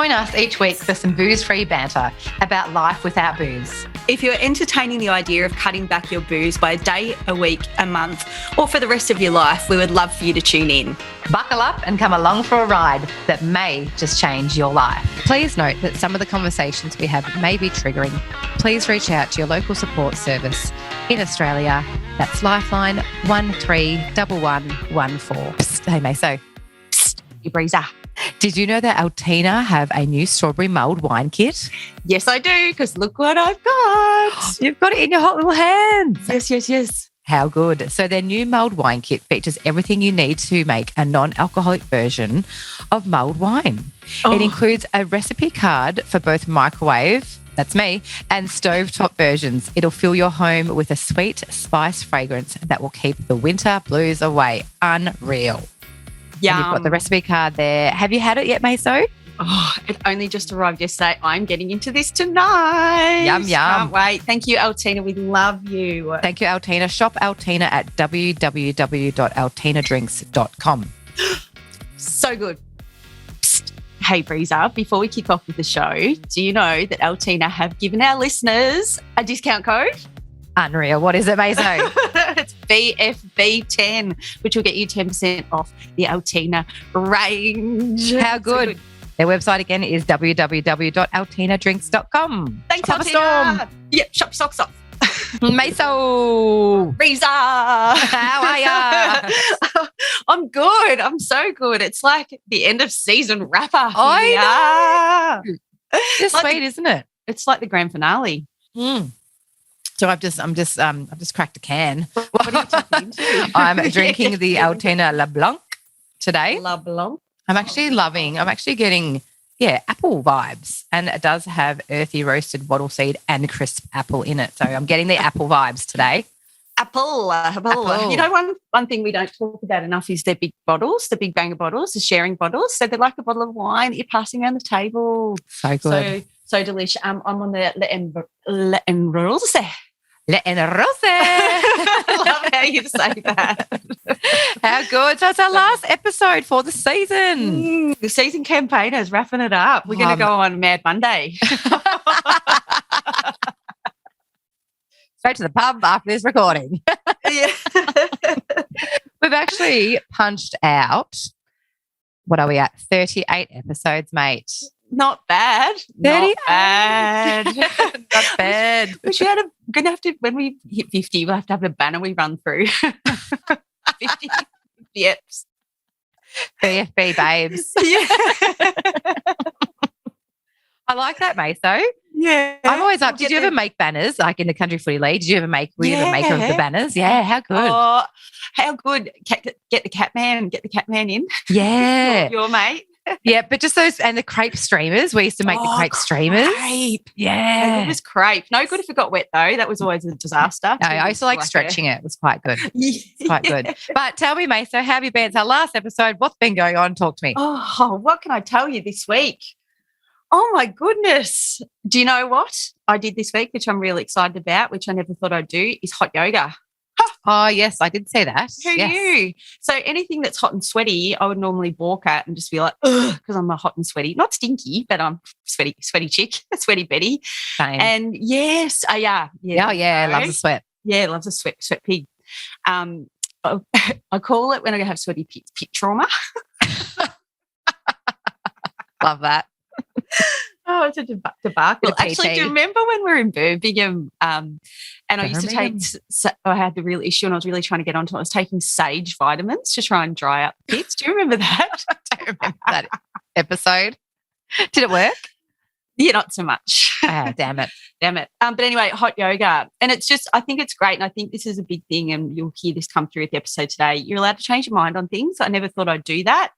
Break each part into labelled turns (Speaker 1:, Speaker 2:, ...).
Speaker 1: Join us each week for some booze-free banter about life without booze.
Speaker 2: If you're entertaining the idea of cutting back your booze by a day, a week, a month, or for the rest of your life, we would love for you to tune in.
Speaker 1: Buckle up and come along for a ride that may just change your life.
Speaker 3: Please note that some of the conversations we have may be triggering. Please reach out to your local support service in Australia. That's Lifeline 131114.
Speaker 1: Psst, hey, Maso.
Speaker 2: Psst, you Breeza.
Speaker 1: Did you know that Altina have a new strawberry mulled wine kit?
Speaker 2: Yes, I do, because look what I've got.
Speaker 1: You've got it in your hot little hands.
Speaker 2: Yes.
Speaker 1: How good. So their new mulled wine kit features everything you need to make a non-alcoholic version of mulled wine.
Speaker 2: Oh.
Speaker 1: It includes a recipe card for both microwave, that's me, and stovetop versions. It'll fill your home with a sweet spice fragrance that will keep the winter blues away. Unreal.
Speaker 2: Yeah.
Speaker 1: You've got the recipe card there. Have you had it yet, Maso?
Speaker 2: Oh, it only just arrived yesterday. I'm getting into this tonight.
Speaker 1: Yum.
Speaker 2: Can't wait. Thank you, Altina. We love you.
Speaker 1: Thank you, Altina. Shop Altina at www.altinadrinks.com.
Speaker 2: So good. Psst. Hey, Breeza, before we kick off with the show, do you know that Altina have given our listeners a discount code?
Speaker 1: Unreal. What is it, Maso?
Speaker 2: It's BFB10, which will get you 10% off the Altina range.
Speaker 1: How good.
Speaker 2: So good.
Speaker 1: Their website again is www.altinadrinks.com.
Speaker 2: Thanks,
Speaker 1: Shop a
Speaker 2: Altina.
Speaker 1: storm.
Speaker 2: Yep, shop your socks off.
Speaker 1: Meso.
Speaker 2: Breeza.
Speaker 1: How are ya?
Speaker 2: I'm good. I'm so good. It's like the end of season wrapper.
Speaker 1: I know. It's
Speaker 2: Like
Speaker 1: sweet, isn't it?
Speaker 2: It's like the grand finale.
Speaker 1: So I've just cracked a can.
Speaker 2: What are you tapping into?
Speaker 1: I'm drinking the Altina La Blanc today.
Speaker 2: La Blanc.
Speaker 1: I'm actually getting, apple vibes. And it does have earthy roasted wattle seed and crisp apple in it. So I'm getting the apple vibes today.
Speaker 2: Apple. You know, one thing we don't talk about enough is their big bottles, the big banger bottles, the sharing bottles. So they're like a bottle of wine that you're passing around the table.
Speaker 1: So good.
Speaker 2: So delish. I'm on the Le Rose.
Speaker 1: Le Rose.
Speaker 2: I love how you say that.
Speaker 1: How good. So it's our last episode for the season.
Speaker 2: The season campaigners wrapping it up. We're going to go on Mad Monday.
Speaker 1: Straight to the pub after this recording.
Speaker 2: Yeah.
Speaker 1: We've actually punched out, what are we at? 38 episodes, mate.
Speaker 2: Not bad.
Speaker 1: 38.
Speaker 2: Not bad.
Speaker 1: Not bad.
Speaker 2: Gonna have to, when we hit 50, we'll have to have a banner we run through. 50 eps.
Speaker 1: BFB babes.
Speaker 2: Yeah.
Speaker 1: I like that, Maso.
Speaker 2: Yeah.
Speaker 1: I'm always up. Did you ever make banners like in the Country Footy League? Were you ever a maker of the banners? Yeah, how good.
Speaker 2: Oh, how good. Get the Catman in.
Speaker 1: Yeah.
Speaker 2: Your mate.
Speaker 1: Yeah, but just those, and the crepe streamers. We used to make the crepe streamers.
Speaker 2: Crepe.
Speaker 1: Yeah.
Speaker 2: It was crepe. No good if it got wet though. That was always a disaster.
Speaker 1: No, I used to like stretching it. It was quite good. Quite good. But tell me, Maso, how have you been? It's our last episode. What's been going on? Talk to me.
Speaker 2: Oh, what can I tell you this week? Oh my goodness. Do you know what I did this week, which I'm really excited about, which I never thought I'd do, is hot yoga.
Speaker 1: Oh, yes, I did say that.
Speaker 2: Who knew? So anything that's hot and sweaty, I would normally balk at and just be like, ugh, because I'm a hot and sweaty, not stinky, but I'm sweaty chick, sweaty Betty.
Speaker 1: Same.
Speaker 2: And yes,
Speaker 1: yeah, loves a sweat.
Speaker 2: Yeah, loves a sweat pig. I call it when I have sweaty pit trauma.
Speaker 1: Love that.
Speaker 2: Oh, it's a debacle. Actually, do you remember when we were in Birmingham and I used to take, I had the real issue and I was really trying to get onto it. I was taking sage vitamins to try and dry out the pits. Do you remember that?
Speaker 1: I don't remember that episode. Did it work?
Speaker 2: Yeah, not so much.
Speaker 1: Oh, damn it.
Speaker 2: But anyway, hot yoga. And it's just, I think it's great. And I think this is a big thing. And you'll hear this come through with the episode today. You're allowed to change your mind on things. I never thought I'd do that.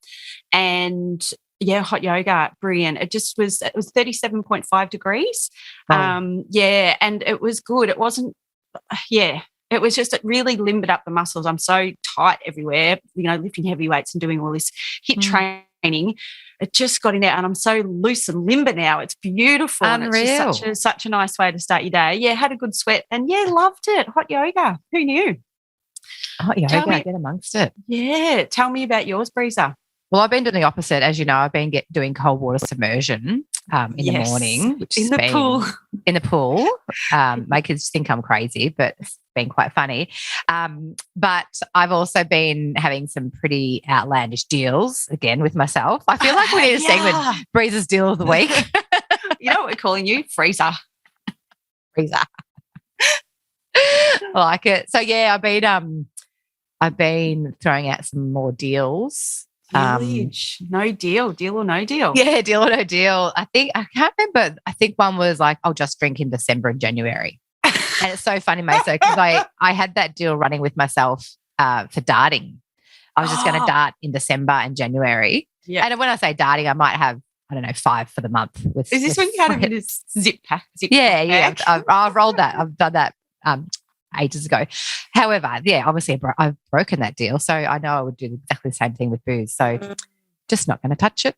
Speaker 2: And yeah, hot yoga, brilliant. It was 37.5 degrees.
Speaker 1: Oh.
Speaker 2: And it was good. It wasn't, it was just, it really limbered up the muscles. I'm so tight everywhere, lifting heavy weights and doing all this HIIT training. It just got in there and I'm so loose and limber now. It's beautiful.
Speaker 1: Unreal.
Speaker 2: And it's just such a nice way to start your day. Yeah, had a good sweat and loved it. Hot yoga. Who knew?
Speaker 1: Hot yoga, get amongst it.
Speaker 2: Yeah. Tell me about yours, Breeza.
Speaker 1: Well, I've been doing the opposite. As you know, I've been doing cold water submersion in the morning. Which
Speaker 2: in the pool.
Speaker 1: In the pool. My kids think I'm crazy, but it's been quite funny. But I've also been having some pretty outlandish deals, again, with myself. I feel like we need a segment, Breeze's Deal of the Week.
Speaker 2: You know what we're calling you? Freezer.
Speaker 1: Freezer. I like it. So, yeah, I've been throwing out some more deals.
Speaker 2: No deal or no deal.
Speaker 1: Yeah, deal or no deal. I can't remember. I think one was like, I'll just drink in December and January. And it's so funny, Maso, because I had that deal running with myself for darting. I was just going to dart in December and January.
Speaker 2: Yeah.
Speaker 1: And when I say darting, I might have, I don't know, 5 for the month.
Speaker 2: Is this when you had a bit of zip pack?
Speaker 1: Yeah. I've rolled that. I've done that ages ago. However, yeah, obviously I've broken that deal. So I know I would do exactly the same thing with booze. So just not going to touch it.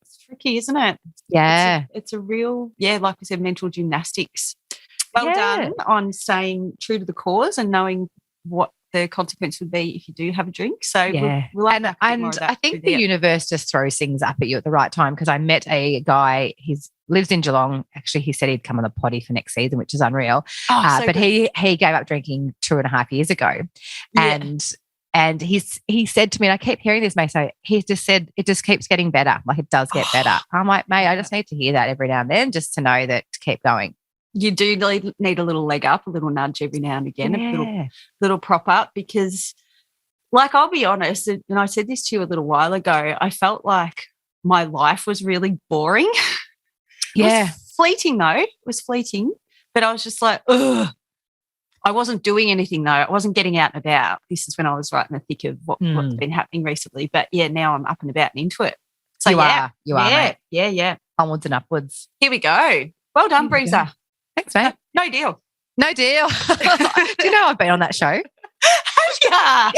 Speaker 2: It's tricky, isn't it?
Speaker 1: Yeah.
Speaker 2: It's a real, like we said, mental gymnastics. Well done on staying true to the cause and knowing what the consequence would be if you do have a drink. So we'll
Speaker 1: and I think the universe just throws things up at you at the right time, because I met a guy, he lives in Geelong. Actually, he said he'd come on the potty for next season, which is unreal. But he gave up drinking 2.5 years ago. And he said to me, and I keep hearing this, mate, so he just said it just keeps getting better. Like, it does get better. I'm like, mate, I just need to hear that every now and then just to know that to keep going.
Speaker 2: You do need a little leg up, a little nudge every now and again, a little prop up, because, like, I'll be honest, and I said this to you a little while ago, I felt like my life was really boring.
Speaker 1: Yeah.
Speaker 2: It was fleeting, though. It was fleeting. But I was just like, ugh. I wasn't doing anything, though. I wasn't getting out and about. This is when I was right in the thick of what's been happening recently. But, now I'm up and about and into it. So,
Speaker 1: you are, mate.
Speaker 2: Yeah.
Speaker 1: Onwards and upwards.
Speaker 2: Here we go. Well done, Breezer.
Speaker 1: Thanks, mate.
Speaker 2: No deal.
Speaker 1: No deal. Do you know I've been on that show?
Speaker 2: Yeah.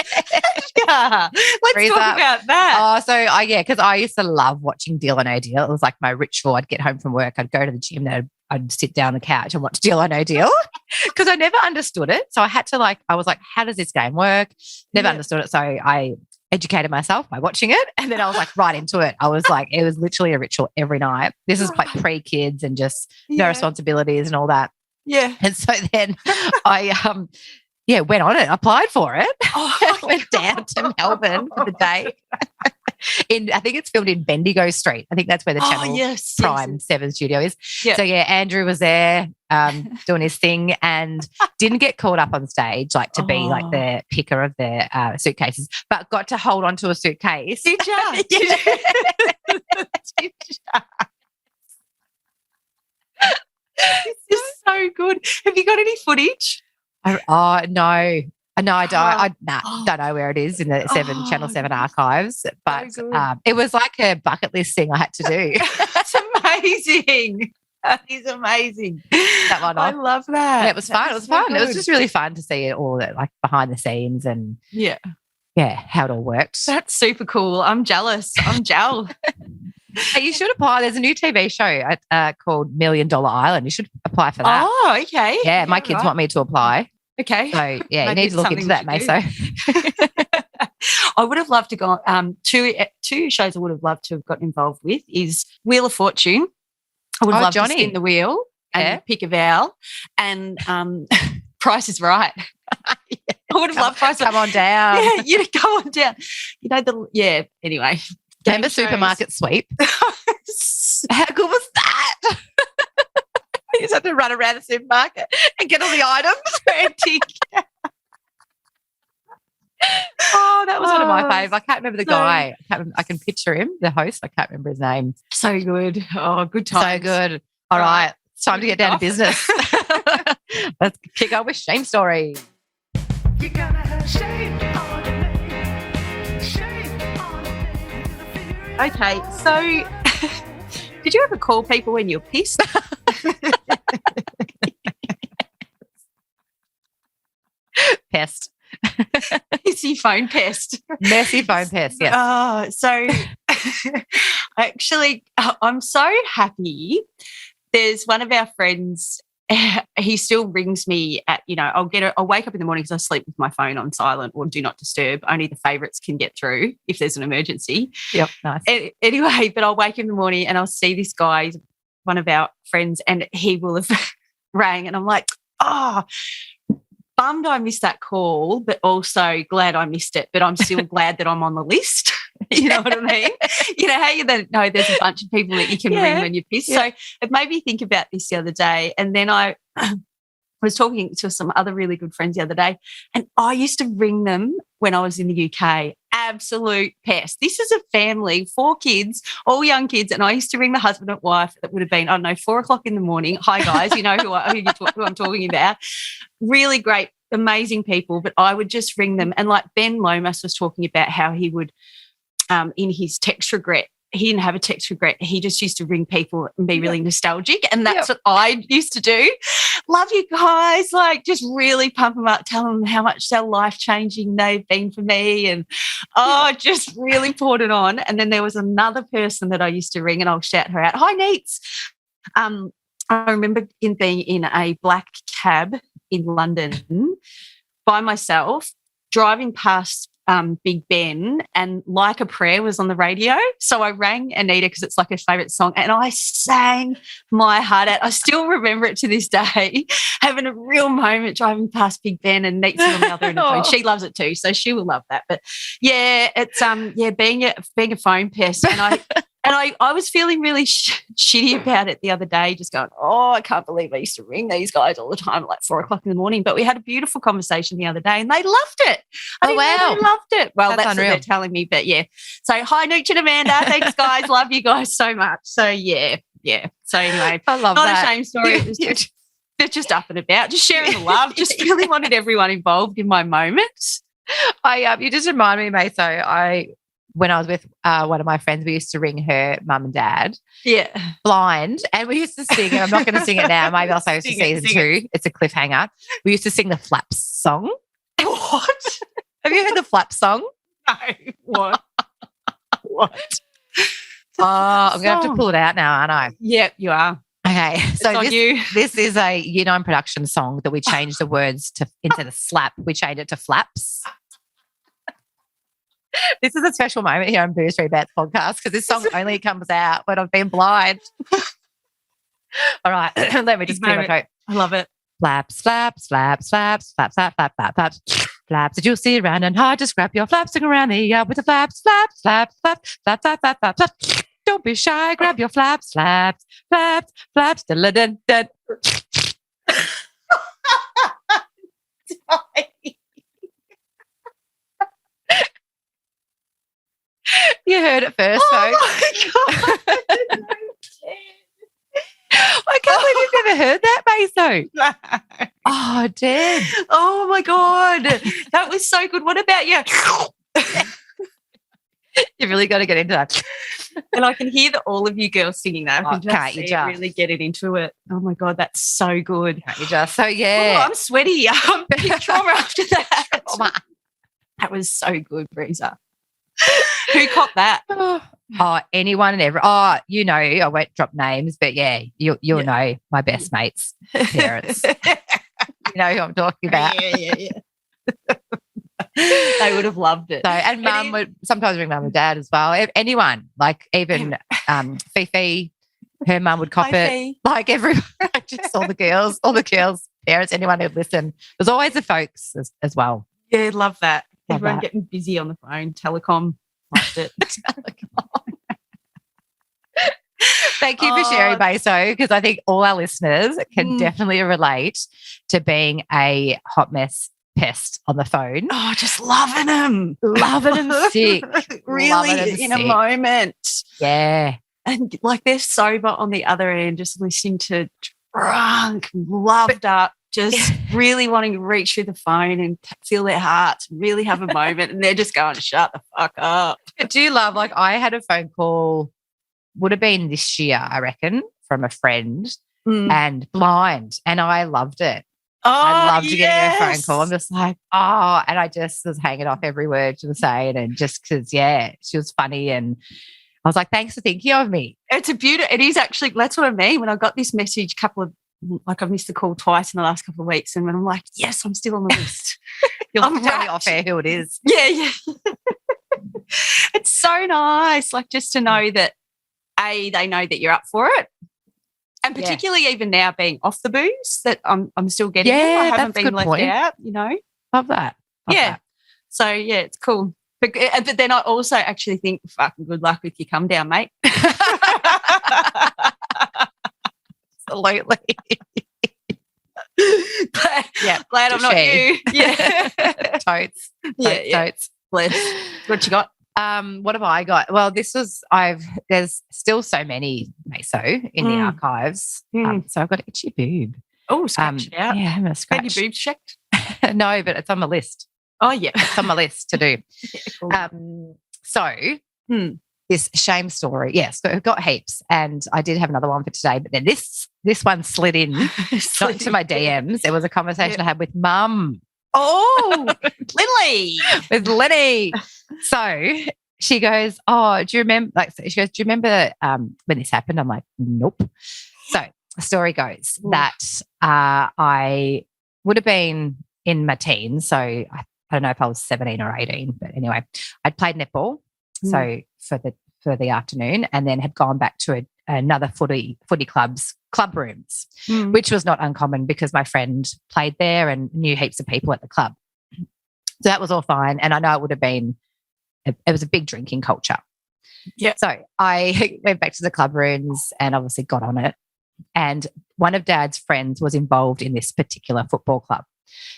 Speaker 2: Let's
Speaker 1: Breezer.
Speaker 2: talk about that.
Speaker 1: Oh, so because I used to love watching Deal or No Deal. It was like my ritual. I'd get home from work, I'd go to the gym, then I'd sit down on the couch and watch Deal or No Deal, because I never understood it. So I had to I was like, how does this game work? Never understood it. So I educated myself by watching it, and then I was like right into it. I was like, it was literally a ritual every night. This is like pre-kids and just no responsibilities and all that.
Speaker 2: Yeah.
Speaker 1: And so then I went on it, applied for it, went down to Melbourne for the day. I think it's filmed in Bendigo Street. I think that's where the Channel Prime 7 studio is. Yeah. So, Andrew was there doing his thing and didn't get called up on stage to be like the picker of the suitcases, but got to hold on to a suitcase.
Speaker 2: Did you? This is so good. Have you got any footage?
Speaker 1: No. No, I don't. Don't know where it is in the Channel 7 archives, but it was like a bucket list thing I had to do.
Speaker 2: That's amazing. That is amazing.
Speaker 1: That one off.
Speaker 2: I love that.
Speaker 1: And it was fun. It was fun. Good. It was just really fun to see it all that, like, behind the scenes and how it all worked.
Speaker 2: That's super cool. I'm jealous. I'm gel.
Speaker 1: Hey, you should apply. There's a new TV show called $1 Million Island. You should apply for that.
Speaker 2: Oh, okay.
Speaker 1: Yeah, my kids want me to apply.
Speaker 2: Okay.
Speaker 1: So, you need to look into that, Maso.
Speaker 2: I would have loved to go two shows I would have loved to have gotten involved with is Wheel of Fortune. I would love to spin the wheel and pick a vowel, and Price is Right. I would have loved Price.
Speaker 1: Come on down.
Speaker 2: Yeah, you come on down. Anyway.
Speaker 1: Remember Supermarket Sweep? How good was that? You just have to run around the supermarket and get all the items. That was one of my faves. I can't remember the guy. I can picture him, the host. I can't remember his name.
Speaker 2: So good. Oh, good time.
Speaker 1: So good. All right. It's time to get down to business. Let's kick off with shame story. You gotta have shame on the name.
Speaker 2: Shame on the name. Okay, so did you ever call people when you're pissed?
Speaker 1: Pest.
Speaker 2: Messy phone pest.
Speaker 1: Messy phone pest, yes.
Speaker 2: So actually, I'm so happy. There's one of our friends he still rings me at, I'll wake up in the morning because I sleep with my phone on silent or do not disturb. Only the favourites can get through if there's an emergency.
Speaker 1: Yep, nice.
Speaker 2: Anyway, but I'll wake up in the morning and I'll see this guy, one of our friends, and he will have rang, and I'm like, bummed I missed that call, but also glad I missed it. But I'm still glad that I'm on the list. You know what I mean? You know how you then know there's a bunch of people that you can ring when you're pissed. Yeah. So it made me think about this the other day. And then I was talking to some other really good friends the other day, and I used to ring them when I was in the UK. Absolute pest. This is a family, 4 kids, all young kids, and I used to ring the husband and wife that would have been, 4 o'clock in the morning. Hi, guys, you know who I'm talking about. Really great, amazing people, but I would just ring them. And like Ben Lomas was talking about how he would, in his text regret, he didn't have a text regret. He just used to ring people and be really nostalgic. And that's what I used to do. Love you guys. Like, just really pump them up, tell them how much they're life-changing they've been for me. And, just really poured it on. And then there was another person that I used to ring, and I'll shout her out. Hi, Neats. I remember being in a black cab in London by myself, driving past Big Ben, and Like a Prayer was on the radio. So I rang Anita because it's like her favourite song, and I sang my heart out. I still remember it to this day, having a real moment driving past Big Ben, and Neat's on the other end of the phone. She loves it too, so she will love that. But yeah, it's being a phone pest, and I was feeling really shitty about it the other day, just going, I can't believe I used to ring these guys all the time at like 4 o'clock in the morning. But we had a beautiful conversation the other day, and they loved it. Wow. They loved it. Well, that's unreal. What they're telling me. But yeah. So hi, Nooch and Amanda. Thanks, guys. Love you guys so much. So yeah. So anyway,
Speaker 1: I love
Speaker 2: not
Speaker 1: that.
Speaker 2: a shame story. It was they're just up and about, just sharing the love. Just really wanted everyone involved in my moment.
Speaker 1: You just remind me, Maso. When I was with one of my friends, we used to ring her mum and dad. Yeah. Blind. And we used to sing, and I'm not going to sing it now. Maybe I'll say it's for season 2. It's a cliffhanger. We used to sing the Flaps song.
Speaker 2: What?
Speaker 1: Have you heard the Flaps song?
Speaker 2: No. What? What?
Speaker 1: I'm going to have to pull it out now, aren't I?
Speaker 2: Yep, you are.
Speaker 1: Okay. So this is a Year 9 production song that we changed the words into the slap. We changed it to Flaps. This is a special moment here on Booze Free Bets podcast because this song only comes out when I've been blind. All right, let me just clear my throat.
Speaker 2: I love it.
Speaker 1: Flaps, flaps, flaps, flaps, flaps, flaps, flaps, flaps, flaps, flaps. Did you see around and hard to scrap your flaps and around the yard with the flaps, flaps, flaps, flaps, flaps, flaps, flaps, flaps, flaps. Don't be shy, grab your flaps, flaps, flaps, flaps. Dun. You heard it first, folks.
Speaker 2: Oh my God.
Speaker 1: I can't believe you've never heard that, Maso.
Speaker 2: No.
Speaker 1: Oh, Dad.
Speaker 2: Oh, my God. That was so good. What about you?
Speaker 1: You've really got to get into that.
Speaker 2: And I can hear all of you girls singing that. I can just really get it into it. Oh, my God, that's so good.
Speaker 1: Can't you just? So, yeah.
Speaker 2: Oh, I'm sweaty. I'm trauma after that. That was so good, Breeza. Who copped that?
Speaker 1: Oh, anyone and every. Oh, you know, I won't drop names, but yeah, you'll know my best mates' parents. You know who I'm talking about.
Speaker 2: Yeah. They would have loved it.
Speaker 1: So, and Mum would sometimes ring Mum and Dad as well. Anyone, like even Fifi, her mum would cop it. Like everyone, just all the girls, parents, anyone who'd listen. There's always the folks as well.
Speaker 2: Yeah, love that. Everyone getting busy on the phone, telecom, loved it.
Speaker 1: Thank you for sharing, Maso, because I think all our listeners can definitely relate to being a hot mess pest on the phone.
Speaker 2: Oh, just loving them
Speaker 1: sick.
Speaker 2: Really in a moment.
Speaker 1: Yeah.
Speaker 2: And like they're sober on the other end, just listening to drunk, loved up, just really wanting to reach through the phone and feel their hearts, really have a moment, and they're just going, shut the fuck up.
Speaker 1: Do you love, like I had a phone call, would have been this year, I reckon, from a friend and blind, and I loved it.
Speaker 2: Oh,
Speaker 1: I loved getting a phone call. I'm just like, and I just was hanging off every word she was saying, and just because, she was funny, and I was like, thanks for thinking of me.
Speaker 2: It's a beauty. It is actually, that's what I mean. When I got this message a couple of like I've missed the call twice in the last couple of weeks, and when I'm like, yes, I'm still on the list.
Speaker 1: You'll tell me off air who it is.
Speaker 2: Yeah. It's so nice, like just to know that they know that you're up for it. And particularly even now being off the booze, that I'm still getting it. I haven't been left out, you know.
Speaker 1: Love that. Love that.
Speaker 2: So, yeah, it's cool. But then I also actually think, fucking good luck with your come down, mate.
Speaker 1: Absolutely.
Speaker 2: Glad I'm not you. Yeah.
Speaker 1: Totes. Totes.
Speaker 2: Bless. What you got?
Speaker 1: What have I got? Well, there's still so many Maso in the archives. So I've got an itchy boob.
Speaker 2: Oh, scratch it out.
Speaker 1: Yeah, I'm going to scratch.
Speaker 2: Had your boobs checked?
Speaker 1: No, but it's on my list.
Speaker 2: Oh, yeah.
Speaker 1: It's on my list to do.
Speaker 2: Cool.
Speaker 1: This shame story. Yes, I've got heaps. And I did have another one for today, but then this one slid in not to my DMs. There was a conversation I had with Mum.
Speaker 2: Oh, Lily.
Speaker 1: With Lenny. So she goes, oh, do you remember, she goes, do you remember when this happened? I'm like, nope. So the story goes that I would have been in my teens. So I don't know if I was 17 or 18, but anyway, I'd played netball. So for the afternoon, and then had gone back to another footy club's club rooms, which was not uncommon because my friend played there and knew heaps of people at the club. So that was all fine. And I know it would have been, it was a big drinking culture.
Speaker 2: Yeah.
Speaker 1: So I went back to the club rooms and obviously got on it. And one of Dad's friends was involved in this particular football club.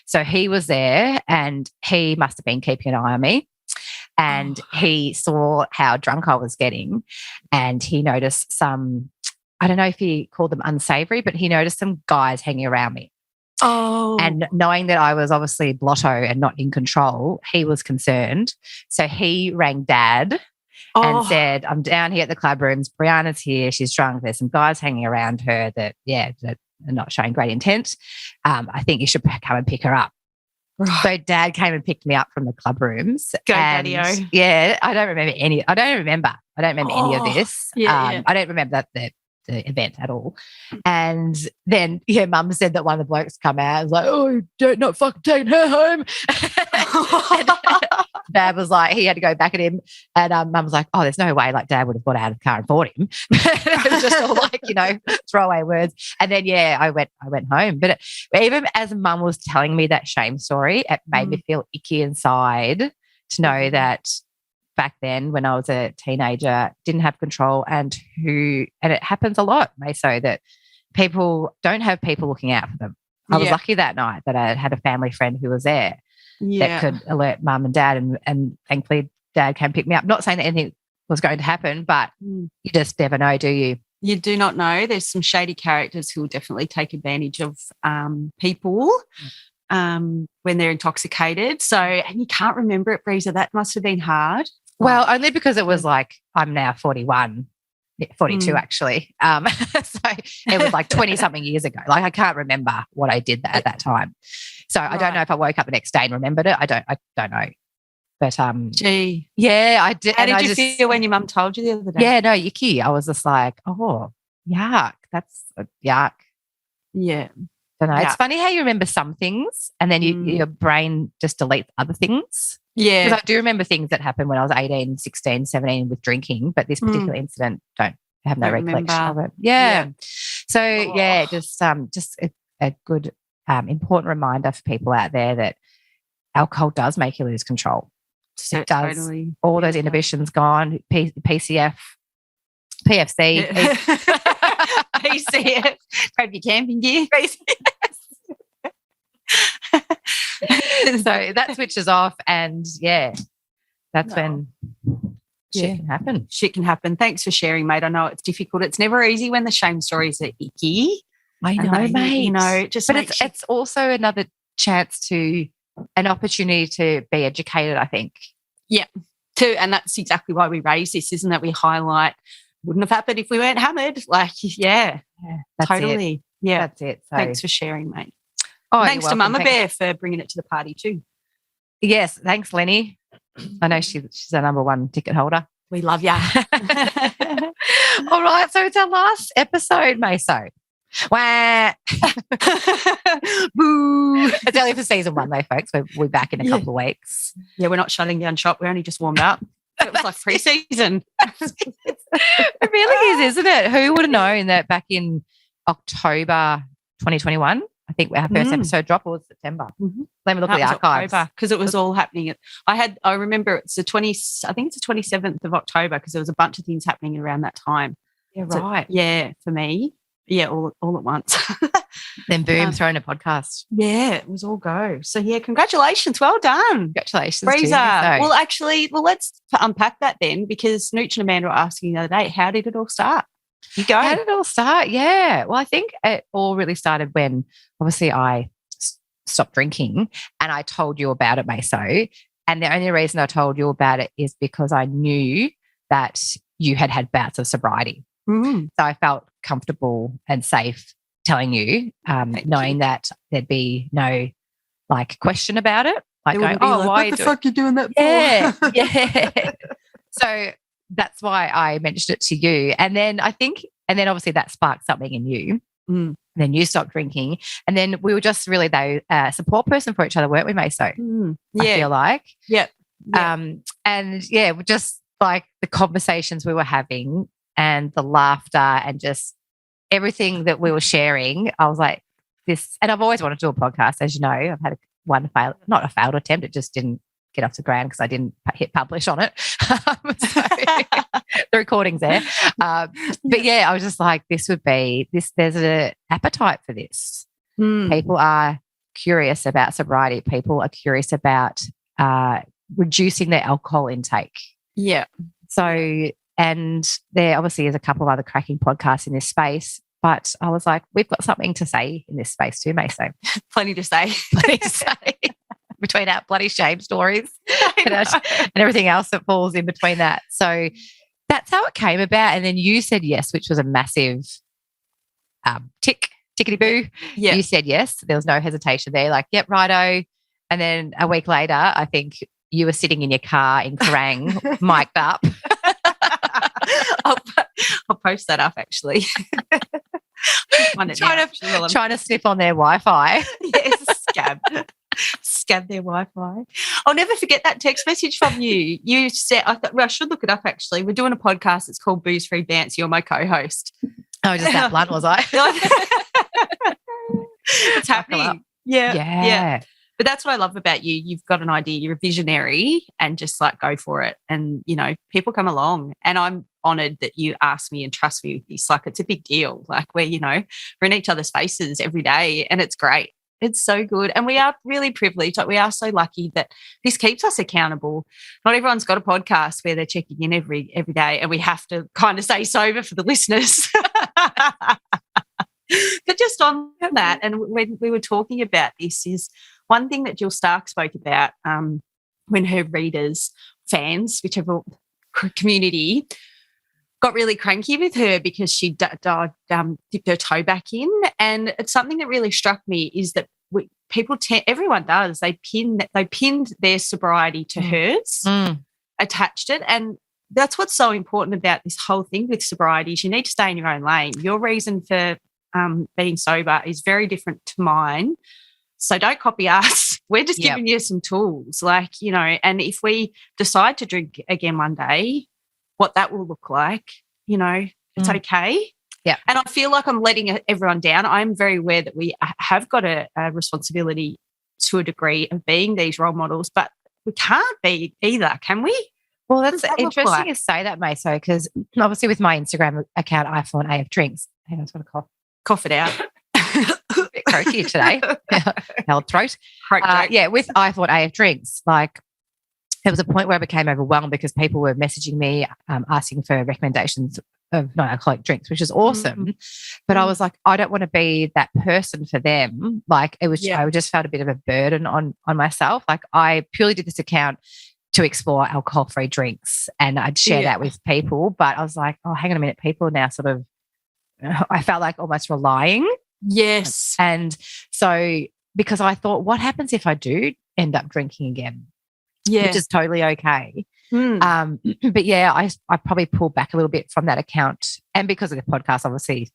Speaker 1: So he was there and he must have been keeping an eye on me. And he saw how drunk I was getting, and he noticed some, I don't know if he called them unsavory, but he noticed some guys hanging around me.
Speaker 2: Oh.
Speaker 1: And knowing that I was obviously blotto and not in control, he was concerned. So he rang Dad and said, I'm down here at the club rooms. Brianna's here. She's drunk. There's some guys hanging around her that are not showing great intent. I think you should come and pick her up. Right. So Dad came and picked me up from the club rooms.
Speaker 2: Go, Daddy-o.
Speaker 1: Yeah, I don't remember any of this. I don't remember the event at all. And then, Mum said that one of the blokes come out and was like, oh, don't not fucking take her home. And Dad was like, he had to go back at him. And Mum was like, oh, there's no way like Dad would have got out of the car and fought him. It was just all like, throwaway words. And then, I went home. But even as Mum was telling me that shame story, it made me feel icky inside to know that back then when I was a teenager, didn't have control and it happens a lot, Maso, that people don't have people looking out for them. I was lucky that night that I had a family friend who was there that could alert Mum and Dad and thankfully Dad came pick me up. Not saying that anything was going to happen, but you just never know, do you?
Speaker 2: You do not know. There's some shady characters who will definitely take advantage of people when they're intoxicated. So, and you can't remember it, Breeza. That must have been hard.
Speaker 1: Well, only because it was like I'm now 41, 42 actually. So it was like 20-something years ago. Like I can't remember what I did at that time. So I don't know if I woke up the next day and remembered it. I don't know. But
Speaker 2: gee.
Speaker 1: Yeah, I did.
Speaker 2: How did you feel when your mum told you the other day?
Speaker 1: Yeah, no, yucky. I was just like, oh, yuck. That's yuck.
Speaker 2: Yeah.
Speaker 1: Don't know. It's funny how you remember some things and then your brain just deletes other things.
Speaker 2: Yeah.
Speaker 1: Because I do remember things that happened when I was 18, 16, 17 with drinking, but this particular incident I have no recollection of it. Yeah. So, just a good important reminder for people out there that alcohol does make you lose control.
Speaker 2: So
Speaker 1: it does.
Speaker 2: Totally.
Speaker 1: All those inhibitions gone, PCF, PFC.
Speaker 2: PCF. Grab your camping gear.
Speaker 1: So that switches off and that's when shit can happen.
Speaker 2: Shit can happen. Thanks for sharing, mate. I know it's difficult. It's never easy when the shame stories are icky.
Speaker 1: I know, mate.
Speaker 2: It's
Speaker 1: also another chance an opportunity to be educated, I think.
Speaker 2: Yeah. And that's exactly why we raise this, isn't it? We highlight wouldn't have happened if we weren't hammered. Like, that's totally.
Speaker 1: It.
Speaker 2: Yeah.
Speaker 1: That's it. So.
Speaker 2: Thanks for sharing, mate.
Speaker 1: Oh,
Speaker 2: thanks to Mama Bear for bringing it to the party too.
Speaker 1: Yes, thanks, Lenny. I know she's our number one ticket holder.
Speaker 2: We love ya.
Speaker 1: All right, so it's our last episode, Maso. Wah.
Speaker 2: Boo.
Speaker 1: It's only for season 1 though, folks. We're back in a couple of weeks.
Speaker 2: Yeah, we're not shutting down shop. We only just warmed up. It was like pre-season.
Speaker 1: It really is, isn't it? Who would have known that back in October 2021, I think our first episode dropped, or was September?
Speaker 2: Mm-hmm.
Speaker 1: Let me look at the archives.
Speaker 2: Because it was all happening. I remember it's the 27th of October, because there was a bunch of things happening around that time.
Speaker 1: Yeah, right.
Speaker 2: So, yeah, for me. Yeah, all at once.
Speaker 1: Then boom, throwing a podcast.
Speaker 2: Yeah, it was all go. So yeah, congratulations. Well done.
Speaker 1: Congratulations.
Speaker 2: Breeza.
Speaker 1: So.
Speaker 2: Well, let's unpack that then, because Nooch and Amanda were asking the other day, how did it all start? You go.
Speaker 1: How did it all start? Yeah. Well, I think it all really started when obviously I stopped drinking, and I told you about it, Maso. And the only reason I told you about it is because I knew that you had bouts of sobriety.
Speaker 2: Mm.
Speaker 1: So I felt comfortable and safe telling you, knowing that there'd be no question about it. Like, going, why
Speaker 2: what the fuck are you doing that for?
Speaker 1: Yeah. So that's why I mentioned it to you. And then obviously that sparked something in you.
Speaker 2: Mm.
Speaker 1: And then you stopped drinking. And then we were just really a support person for each other, weren't we, Maso?
Speaker 2: Mm.
Speaker 1: I feel like.
Speaker 2: Yep.
Speaker 1: And yeah, just like the conversations we were having and the laughter and just everything that we were sharing, I was like, this, and I've always wanted to do a podcast, as you know. I've had not a failed attempt, it just didn't get off the ground because I didn't hit publish on it. So, the recording's there. But yeah, I was just like, this would be this. There's an appetite for this.
Speaker 2: Mm.
Speaker 1: People are curious about sobriety. People are curious about reducing their alcohol intake.
Speaker 2: Yeah.
Speaker 1: So, and there obviously is a couple of other cracking podcasts in this space, but I was like, we've got something to say in this space too, Maso.
Speaker 2: Plenty to say.
Speaker 1: Plenty to say. Between our bloody shame stories and everything else that falls in between that. So that's how it came about. And then you said yes, which was a massive tickety-boo.
Speaker 2: Yeah.
Speaker 1: You said yes. There was no hesitation there. Like, yep, righto. And then a week later, I think you were sitting in your car in Kerrang, mic'd up.
Speaker 2: I'll post that up, actually.
Speaker 1: Trying to sniff on their Wi-Fi.
Speaker 2: Yes, scab their Wi-Fi. I'll never forget that text message from you. You said, I should look it up, actually. We're doing a podcast. It's called Booze Free Bounce. You're my co-host.
Speaker 1: Oh, just that blunt, was I?
Speaker 2: It's happening. Yeah. But that's what I love about you. You've got an idea. You're a visionary and just like go for it. And, people come along, and I'm honoured that you asked me and trust me with this. Like, it's a big deal. Like, we're in each other's faces every day, and it's great. It's so good. And we are really privileged. Like, we are so lucky that this keeps us accountable. Not everyone's got a podcast where they're checking in every day, and we have to kind of stay sober for the listeners. But just on that, and when we were talking about this, is one thing that Jill Stark spoke about when her readers, fans, whichever community, got really cranky with her because she dipped her toe back in. And it's something that really struck me is that everyone does. They pinned their sobriety to hers, attached it. And that's what's so important about this whole thing with sobriety is you need to stay in your own lane. Your reason for being sober is very different to mine. So don't copy us. We're just giving you some tools, and if we decide to drink again one day, what that will look like, it's okay.
Speaker 1: Yeah.
Speaker 2: And I feel like I'm letting everyone down. I'm very aware that we have got a responsibility to a degree of being these role models, but we can't be either, can we?
Speaker 1: Well, that's interesting to say that, Maso, because obviously with my Instagram account, iPhone AF Drinks, hang on, I've got a cough.
Speaker 2: Cough it out.
Speaker 1: A bit croaky today. Held throat. With iPhone AF Drinks, like, there was a point where I became overwhelmed because people were messaging me asking for recommendations of non-alcoholic drinks, which is awesome. But I was like, I don't want to be that person for them. Like, it was, I just felt a bit of a burden on myself. Like, I purely did this account to explore alcohol-free drinks, and I'd share that with people. But I was like, oh, hang on a minute, people are now sort of, I felt like almost relying.
Speaker 2: Yes.
Speaker 1: And so, because I thought, what happens if I do end up drinking again?
Speaker 2: Yeah.
Speaker 1: Which is totally okay. But yeah, I probably pulled back a little bit from that account. And because of the podcast, obviously,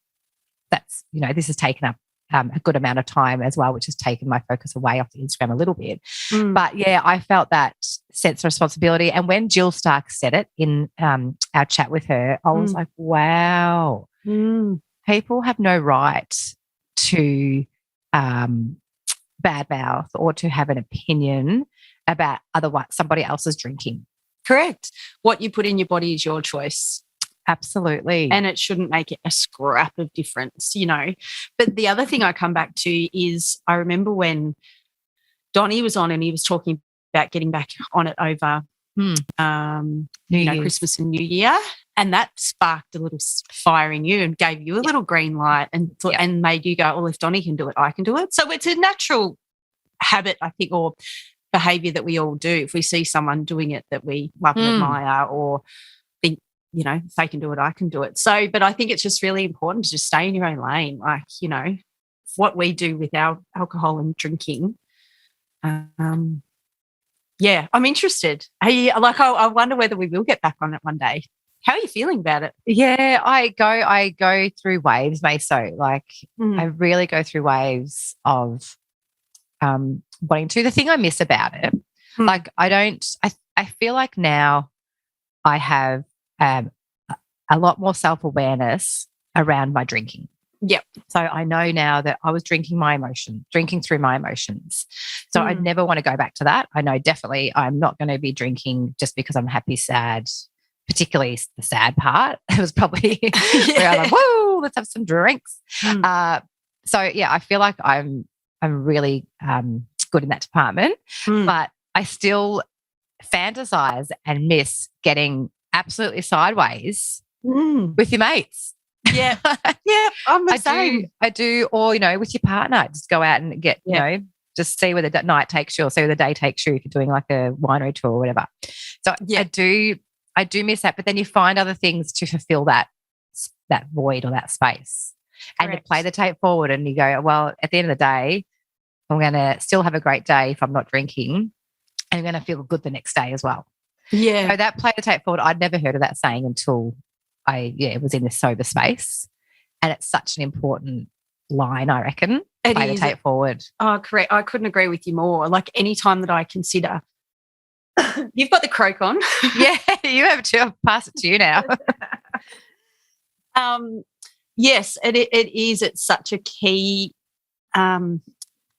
Speaker 1: that's, this has taken up a good amount of time as well, which has taken my focus away off the Instagram a little bit. But yeah, I felt that sense of responsibility. And when Jill Stark said it in our chat with her, I was like, wow, people have no right to badmouth or to have an opinion about somebody else's drinking.
Speaker 2: Correct. What you put in your body is your choice.
Speaker 1: Absolutely.
Speaker 2: And it shouldn't make it a scrap of difference, But the other thing I come back to is I remember when Donnie was on and he was talking about getting back on it over Christmas and New Year. And that sparked a little fire in you and gave you a little green light and made you go, well, if Donnie can do it, I can do it. So it's a natural habit, I think, or behaviour that we all do. If we see someone doing it that we love and admire or think, if they can do it, I can do it. So, but I think it's just really important to just stay in your own lane. Like, what we do with our alcohol and drinking. I'm interested. I wonder whether we will get back on it one day. How are you feeling about it?
Speaker 1: Yeah, I go through waves, Maso. Like I really go through waves of wanting to. The thing I miss about it, like I feel like now I have a lot more self-awareness around my drinking.
Speaker 2: Yep.
Speaker 1: So I know now that I was drinking through my emotions. So I never want to go back to that. I know definitely I'm not going to be drinking just because I'm happy, sad, particularly the sad part. It was probably where I'm like, whoa, let's have some drinks. So yeah, I feel like I'm really good in that department, but I still fantasize and miss getting absolutely sideways with your mates.
Speaker 2: Yeah. Yeah, I'm the same.
Speaker 1: I do, or, with your partner, just go out and get, just see where the night takes you or see where the day takes you if you're doing like a winery tour or whatever. So I do miss that, but then you find other things to fulfill that void or that space. Correct. And you play the tape forward and you go, well, at the end of the day, I'm going to still have a great day if I'm not drinking and I'm going to feel good the next day as well.
Speaker 2: Yeah.
Speaker 1: So that play the tape forward, I'd never heard of that saying until I was in this sober space. And it's such an important line, I reckon. Play the tape forward.
Speaker 2: Oh, correct. I couldn't agree with you more. Like any time that I consider you've got the croak on.
Speaker 1: Yeah, you have to. I'll pass it to you now.
Speaker 2: Yes, it is. It's such a key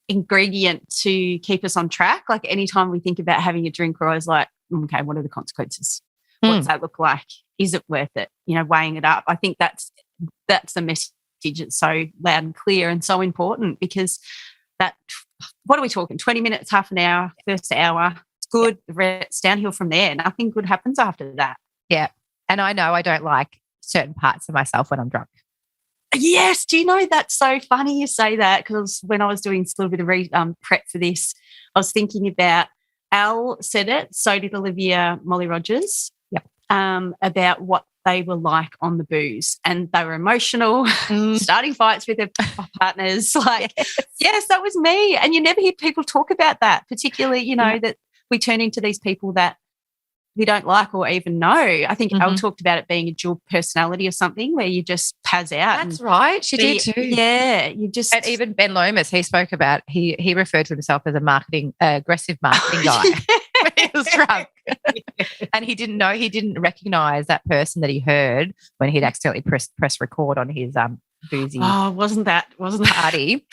Speaker 2: ingredient to keep us on track. Like anytime we think about having a drink, we're always like, okay, what are the consequences? What does that look like? Is it worth it? Weighing it up. I think that's the message. It's so loud and clear and so important because what are we talking? 20 minutes, half an hour, first hour. It's good. It's downhill from there. Nothing good happens after that. Yeah.
Speaker 1: And I know I don't like certain parts of myself when I'm drunk.
Speaker 2: Yes. Do you know that's so funny you say that? Because when I was doing a little bit of prep for this, I was thinking about Al said it, so did Olivia Molly Rogers.
Speaker 1: Yep.
Speaker 2: About what they were like on the booze, and they were emotional, starting fights with their partners. Like, yes, that was me. And you never hear people talk about that, particularly, that we turn into these people that we don't like or even know. I think Elle talked about it being a dual personality or something where you just pazz out.
Speaker 1: That's right. She did too.
Speaker 2: Yeah. You just.
Speaker 1: And even Ben Lomas, he spoke about, he referred to himself as aggressive marketing guy when he was drunk. And he didn't recognise that person that he heard when he'd accidentally press record on his boozy.
Speaker 2: Oh, wasn't that
Speaker 1: party?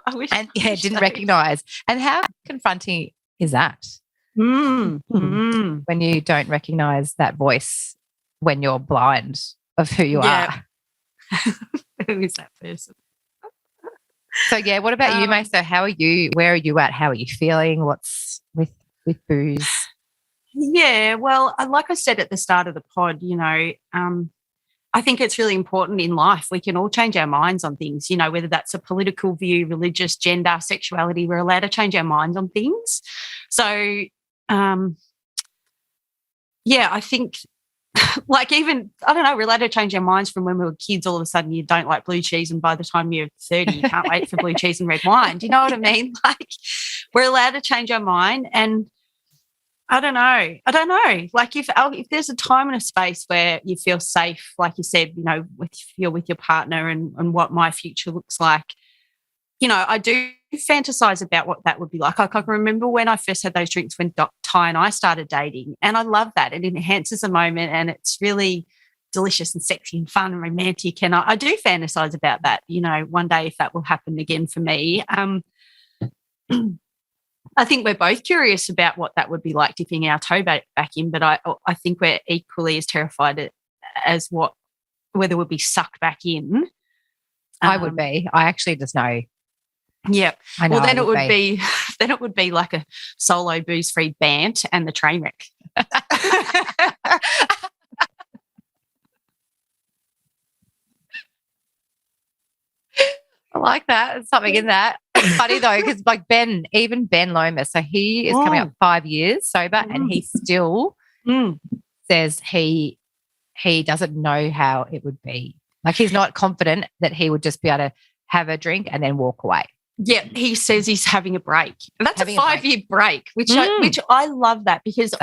Speaker 2: I wish.
Speaker 1: And didn't recognise. And how confronting is that? When you don't recognise that voice when you're blind of who you are.
Speaker 2: Who is that person?
Speaker 1: So yeah, what about you, May? So how are you? Where are you at? How are you feeling? What's with booze?
Speaker 2: Yeah, well, like I said at the start of the pod, I think it's really important in life. We can all change our minds on things, whether that's a political view, religious, gender, sexuality, we're allowed to change our minds on things. So, I think like even, I don't know, we're allowed to change our minds from when we were kids. All of a sudden you don't like blue cheese and by the time you're 30 you can't wait for blue cheese and red wine. Do you know what I mean? Like we're allowed to change our mind and I don't know. Like if there's a time and a space where you feel safe, like you said, you know, you're with your partner and what my future looks like, you know, I do fantasize about what that would be like. I can remember when I first had those drinks when Ty and I started dating, and I love that. It enhances the moment, and it's really delicious and sexy and fun and romantic. And I do fantasize about that, you know, one day if that will happen again for me. I think we're both curious about what that would be like dipping our toe back in, but I think we're equally as terrified as whether we'll be sucked back in.
Speaker 1: I would be. I actually just know.
Speaker 2: Yeah.
Speaker 1: I know.
Speaker 2: Well, then it would be like a solo booze-free bant and the train wreck.
Speaker 1: I like that. There's something in that. It's funny though, because like Ben Lomas, so he is coming up 5 years sober, and he still says he doesn't know how it would be. Like he's not confident that he would just be able to have a drink and then walk away.
Speaker 2: Yeah, he says he's having a break. And that's a 5-year break, which I love that, because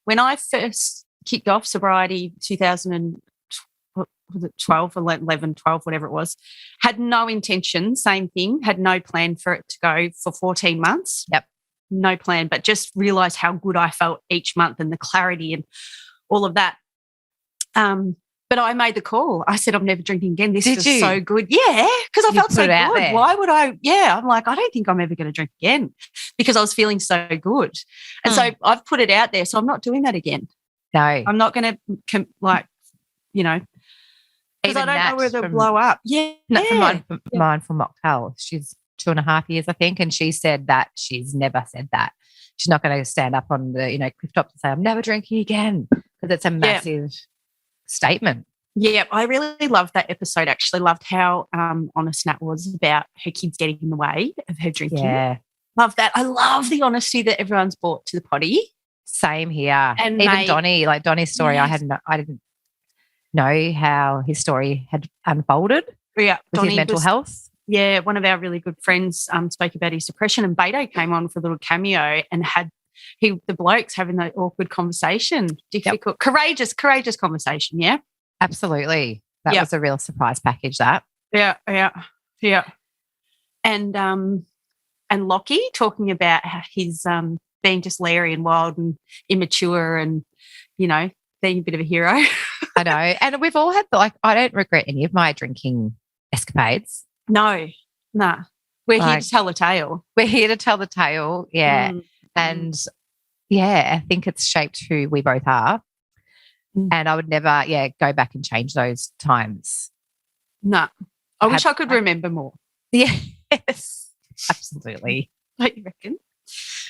Speaker 2: when I first kicked off sobriety 2012, 11, 12, whatever it was, had no intention, same thing, had no plan for it to go for 14 months.
Speaker 1: Yep.
Speaker 2: No plan, but just realised how good I felt each month and the clarity and all of that. But I made the call. I said, I'm never drinking again. This is so good. Yeah, because I felt so good. Why would I? Yeah, I'm like, I don't think I'm ever going to drink again, because I was feeling so good. And so I've put it out there. So I'm not doing that again.
Speaker 1: No.
Speaker 2: I'm not going to, because I don't know where they'll blow up. Yeah.
Speaker 1: From Mindful Mocktail. She's 2.5 years, I think, and she said that she's never said that. She's not going to stand up on the, cliff top and say, I'm never drinking again, because it's a massive statement.
Speaker 2: Yeah, I really loved that episode, actually. Loved how honest Nat was about her kids getting in the way of her drinking.
Speaker 1: Yeah.
Speaker 2: Love that. I love the honesty that everyone's brought to the potty.
Speaker 1: Same here. And even Donnie, like Donnie's story, I didn't know how his story had unfolded with his mental health.
Speaker 2: Yeah, one of our really good friends spoke about his depression, and Beto came on for a little cameo and had the blokes having that awkward conversation, difficult, courageous conversation, yeah?
Speaker 1: Absolutely. That was a real surprise package, that.
Speaker 2: Yeah. And Lockie talking about his being just leery and wild and immature and, being a bit of a hero.
Speaker 1: I know. And we've all had, I don't regret any of my drinking escapades.
Speaker 2: No. We're here to tell the tale.
Speaker 1: We're here to tell the tale, yeah. And, I think it's shaped who we both are. And I would never, go back and change those times.
Speaker 2: No. I wish I could remember more.
Speaker 1: Yes, absolutely.
Speaker 2: Don't you reckon?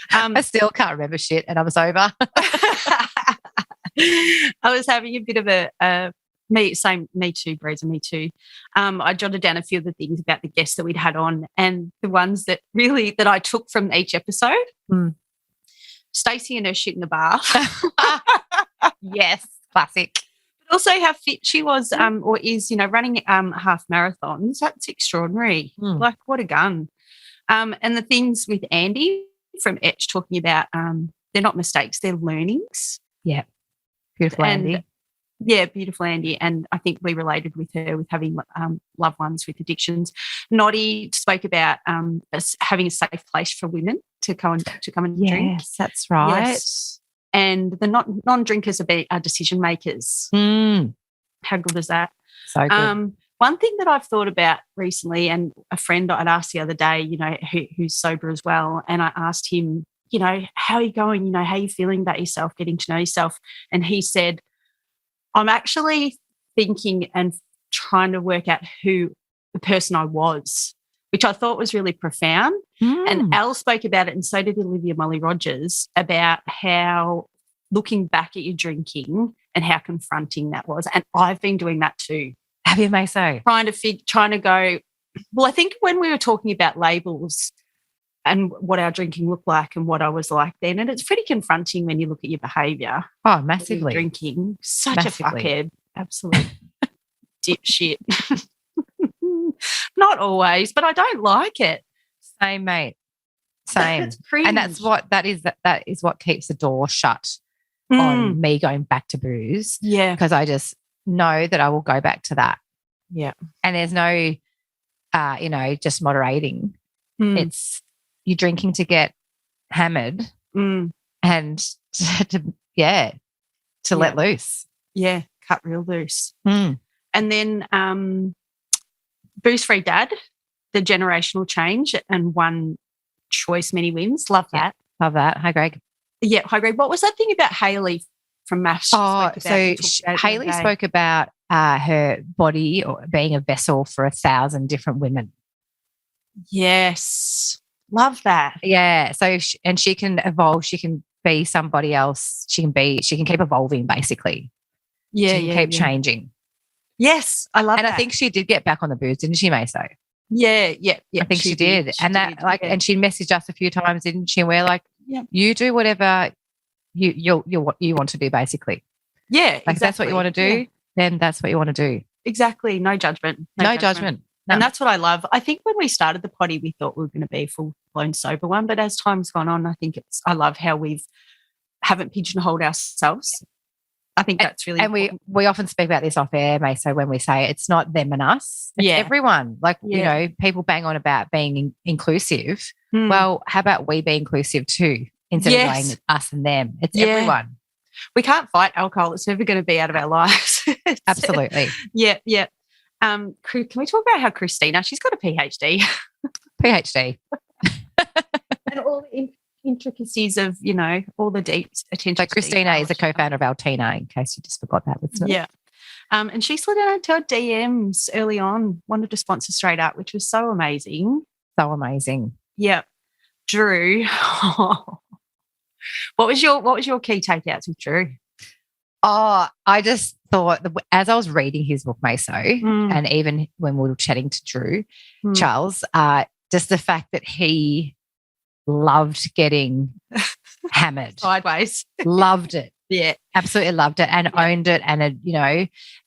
Speaker 1: I still can't remember shit, and I'm sober.
Speaker 2: I was having a bit of me too, Breeza, me too. I jotted down a few of the things about the guests that we'd had on, and the ones that I took from each episode. Stacey and her shit in the bar.
Speaker 1: Yes, classic.
Speaker 2: But also how fit she was or is, running half marathons. That's extraordinary. Like, what a gun. And the things with Andy from ETCH talking about they're not mistakes, they're learnings.
Speaker 1: Yeah. Beautiful Andy.
Speaker 2: Yeah, beautiful Andy. And I think we related with her with having loved ones with addictions. Noddy spoke about having a safe place for women to come and drink.
Speaker 1: Yes, that's right.
Speaker 2: Yes. And the non-drinkers are decision makers. How good is that?
Speaker 1: So good.
Speaker 2: One thing that I've thought about recently, and a friend I'd asked the other day, who's sober as well, and I asked him, how are you going? How are you feeling about yourself, getting to know yourself? And he said, I'm actually thinking and trying to work out who the person I was, which I thought was really profound. And Al spoke about it, and so did Olivia Molly-Rogers, about how looking back at your drinking and how confronting that was. And I've been doing that too.
Speaker 1: Have you, Maso?
Speaker 2: Trying to go, well, I think when we were talking about labels and what our drinking looked like and what I was like then, and it's pretty confronting when you look at your behaviour.
Speaker 1: Oh, massively.
Speaker 2: Drinking. Such a fuckhead. Absolute dipshit. Not always, but I don't like it.
Speaker 1: Same, mate. Same.
Speaker 2: That's cringe.
Speaker 1: And that is what keeps the door shut on me going back to booze.
Speaker 2: Yeah.
Speaker 1: Because I just know that I will go back to that.
Speaker 2: Yeah.
Speaker 1: And there's no, just moderating. It's you're drinking to get hammered and to let loose.
Speaker 2: Yeah. Cut real loose.
Speaker 1: Mm.
Speaker 2: And then Booze-Free Dad, the generational change and one choice, many wins. Love that.
Speaker 1: Love that. Hi, Greg.
Speaker 2: Yeah. Hi, Greg. What was that thing about Hayley from MAFS?
Speaker 1: Hayley spoke about her body or being a vessel for 1,000 different women.
Speaker 2: Yes. Love that.
Speaker 1: Yeah. So, she can evolve. She can be somebody else. She can keep evolving, basically.
Speaker 2: Yeah.
Speaker 1: She can keep changing.
Speaker 2: Yes. I love that.
Speaker 1: And I think she did get back on the booze, didn't she, Maso?
Speaker 2: Yeah.
Speaker 1: I think she did. And she messaged us a few times, didn't she? And we're like, you do whatever you want to do, basically.
Speaker 2: Yeah.
Speaker 1: Like, that's what you want to do, then that's what you want to do.
Speaker 2: Exactly. No judgment.
Speaker 1: No judgment. No.
Speaker 2: And that's what I love. I think when we started the potty, we thought we were going to be a full-blown sober one. But as time's gone on, I love how haven't pigeonholed ourselves. I think that's really important.
Speaker 1: we often speak about this off air, Maso, when we say it's not them and us. It's everyone. Like, people bang on about being inclusive. Well, how about we be inclusive too, instead of going us and them? It's everyone.
Speaker 2: We can't fight alcohol. It's never going to be out of our lives.
Speaker 1: Absolutely.
Speaker 2: Yeah. Can we talk about how Christina, she's got a PhD.
Speaker 1: PhD.
Speaker 2: And all the intricacies of, all the deep attention.
Speaker 1: So Christina is a co-founder of Altina, in case you just forgot that, listener.
Speaker 2: Yeah. And she slid into our DMs early on, wanted to sponsor straight up, which was so amazing.
Speaker 1: So amazing.
Speaker 2: Yeah. Drew. What was your key takeouts with Drew?
Speaker 1: Oh, I just thought, as I was reading his book, Maso, and even when we were chatting to Drew, Charles, just the fact that he loved getting hammered.
Speaker 2: Sideways.
Speaker 1: Loved it.
Speaker 2: Yeah.
Speaker 1: Absolutely loved it and owned it. And,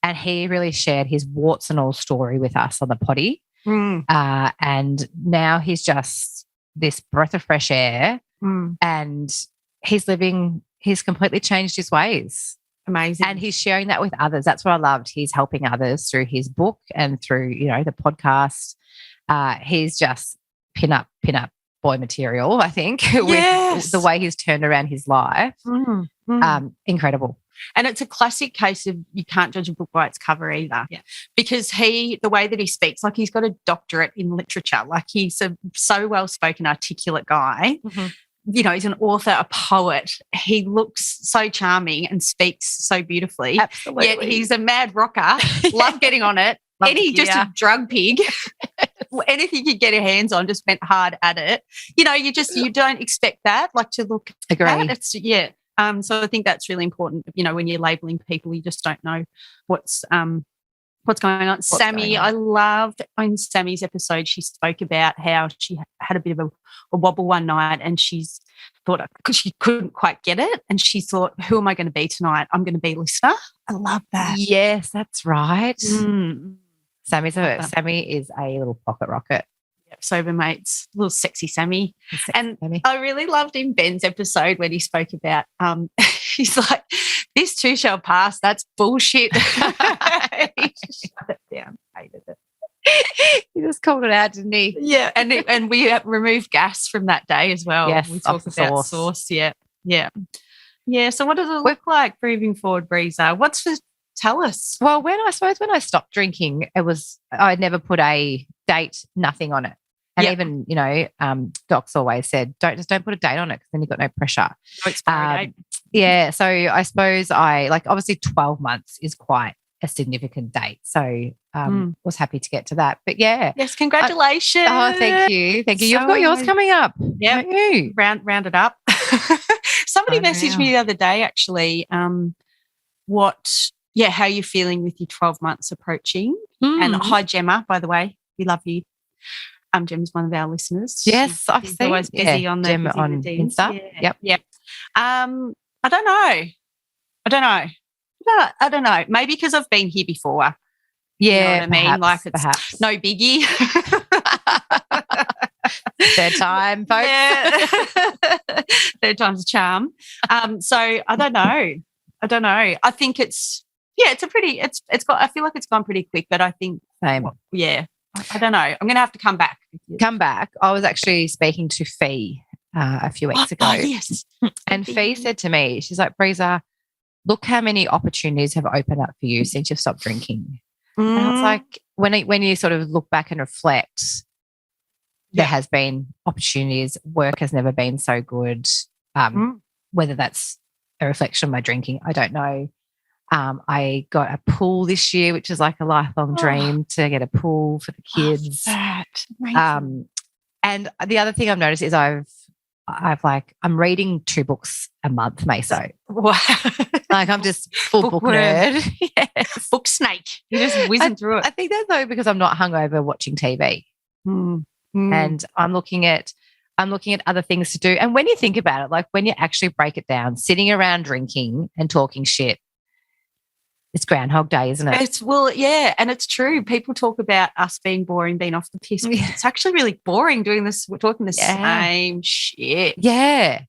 Speaker 1: and he really shared his warts and all story with us on the potty. And now he's just this breath of fresh air and he's completely changed his ways.
Speaker 2: Amazing.
Speaker 1: And he's sharing that with others. That's what I loved. He's helping others through his book and through, the podcast. He's just pin up boy material, I think, with the way he's turned around his life. Incredible.
Speaker 2: And it's a classic case of you can't judge a book by its cover either. Yeah. Because the way that he speaks, like he's got a doctorate in literature, like he's a so well-spoken, articulate guy. He's an author, a poet. He looks so charming and speaks so beautifully.
Speaker 1: Absolutely.
Speaker 2: Yet he's a mad rocker. Love getting on it. Just a drug pig. Anything you get your hands on, just went hard at it. You don't expect that, like to look.
Speaker 1: Agree.
Speaker 2: At. So I think that's really important. When you're labeling people, you just don't know what's going on. Sammy, I loved on Sammy's episode. She spoke about how she had a bit of a wobble one night, and she's thought because she couldn't quite get it, and she thought, "Who am I going to be tonight? I'm going to be listener." I love that.
Speaker 1: Yes, that's right. Sammy is a little pocket rocket.
Speaker 2: Yep, sober mates, little sexy Sammy.
Speaker 1: Sammy.
Speaker 2: I really loved in Ben's episode when he spoke about, he's like, "This too shall pass. That's bullshit." He shut it down. Hated it.
Speaker 1: He just called it out, didn't he?
Speaker 2: Yeah, and we removed gas from that day as well.
Speaker 1: Yes,
Speaker 2: we talked about sauce. Yeah. So what does it look like moving forward, Breeza? Tell us.
Speaker 1: Well, when I stopped drinking, I'd never put a date, nothing on it. And even, docs always said, don't put a date on it because then you've got no pressure.
Speaker 2: No expiry date.
Speaker 1: Yeah. So I suppose obviously 12 months is quite a significant date. So was happy to get to that. But yeah.
Speaker 2: Yes, congratulations.
Speaker 1: Thank you. Thank you. You've got yours coming up.
Speaker 2: Yeah.
Speaker 1: You?
Speaker 2: Round it up. Somebody messaged me the other day actually, how you're feeling with your 12 months approaching. And hi, Gemma, by the way. We love you. Gemma's one of our listeners.
Speaker 1: Yes, I've seen.
Speaker 2: Always busy on the
Speaker 1: Gemma on Insta.
Speaker 2: Yep. I don't know. Maybe because I've been here before.
Speaker 1: Yeah,
Speaker 2: you know what I mean? Like it's
Speaker 1: perhaps.
Speaker 2: no biggie.
Speaker 1: Third time, folks.
Speaker 2: Yeah. Third time's a charm. So I don't know. I think it's a pretty. It's got. I feel like it's gone pretty quick, but I think
Speaker 1: Same.
Speaker 2: Yeah. I don't know. I'm going to have to come back.
Speaker 1: Come back. I was actually speaking to Fee a few weeks ago.
Speaker 2: Oh, yes.
Speaker 1: And Fee said to me, she's like, Breeza, look how many opportunities have opened up for you since you've stopped drinking. And I was like, when you sort of look back and reflect, there has been opportunities. Work has never been so good. Whether that's a reflection of my drinking, I don't know. I got a pool this year, which is like a lifelong dream to get a pool for the kids. And the other thing I've noticed is I'm reading 2 books a month, Maso.
Speaker 2: Wow.
Speaker 1: Like I'm just full book nerd.
Speaker 2: Yes. Book snake. You're just whizzing through it.
Speaker 1: I think that's though because I'm not hungover watching TV. And I'm looking at other things to do. And when you think about it, like when you actually break it down, sitting around drinking and talking shit, it's Groundhog Day, isn't it?
Speaker 2: And it's true. People talk about us being boring, being off the piss. Yeah. It's actually really boring doing this. We're talking the same shit.
Speaker 1: Yeah.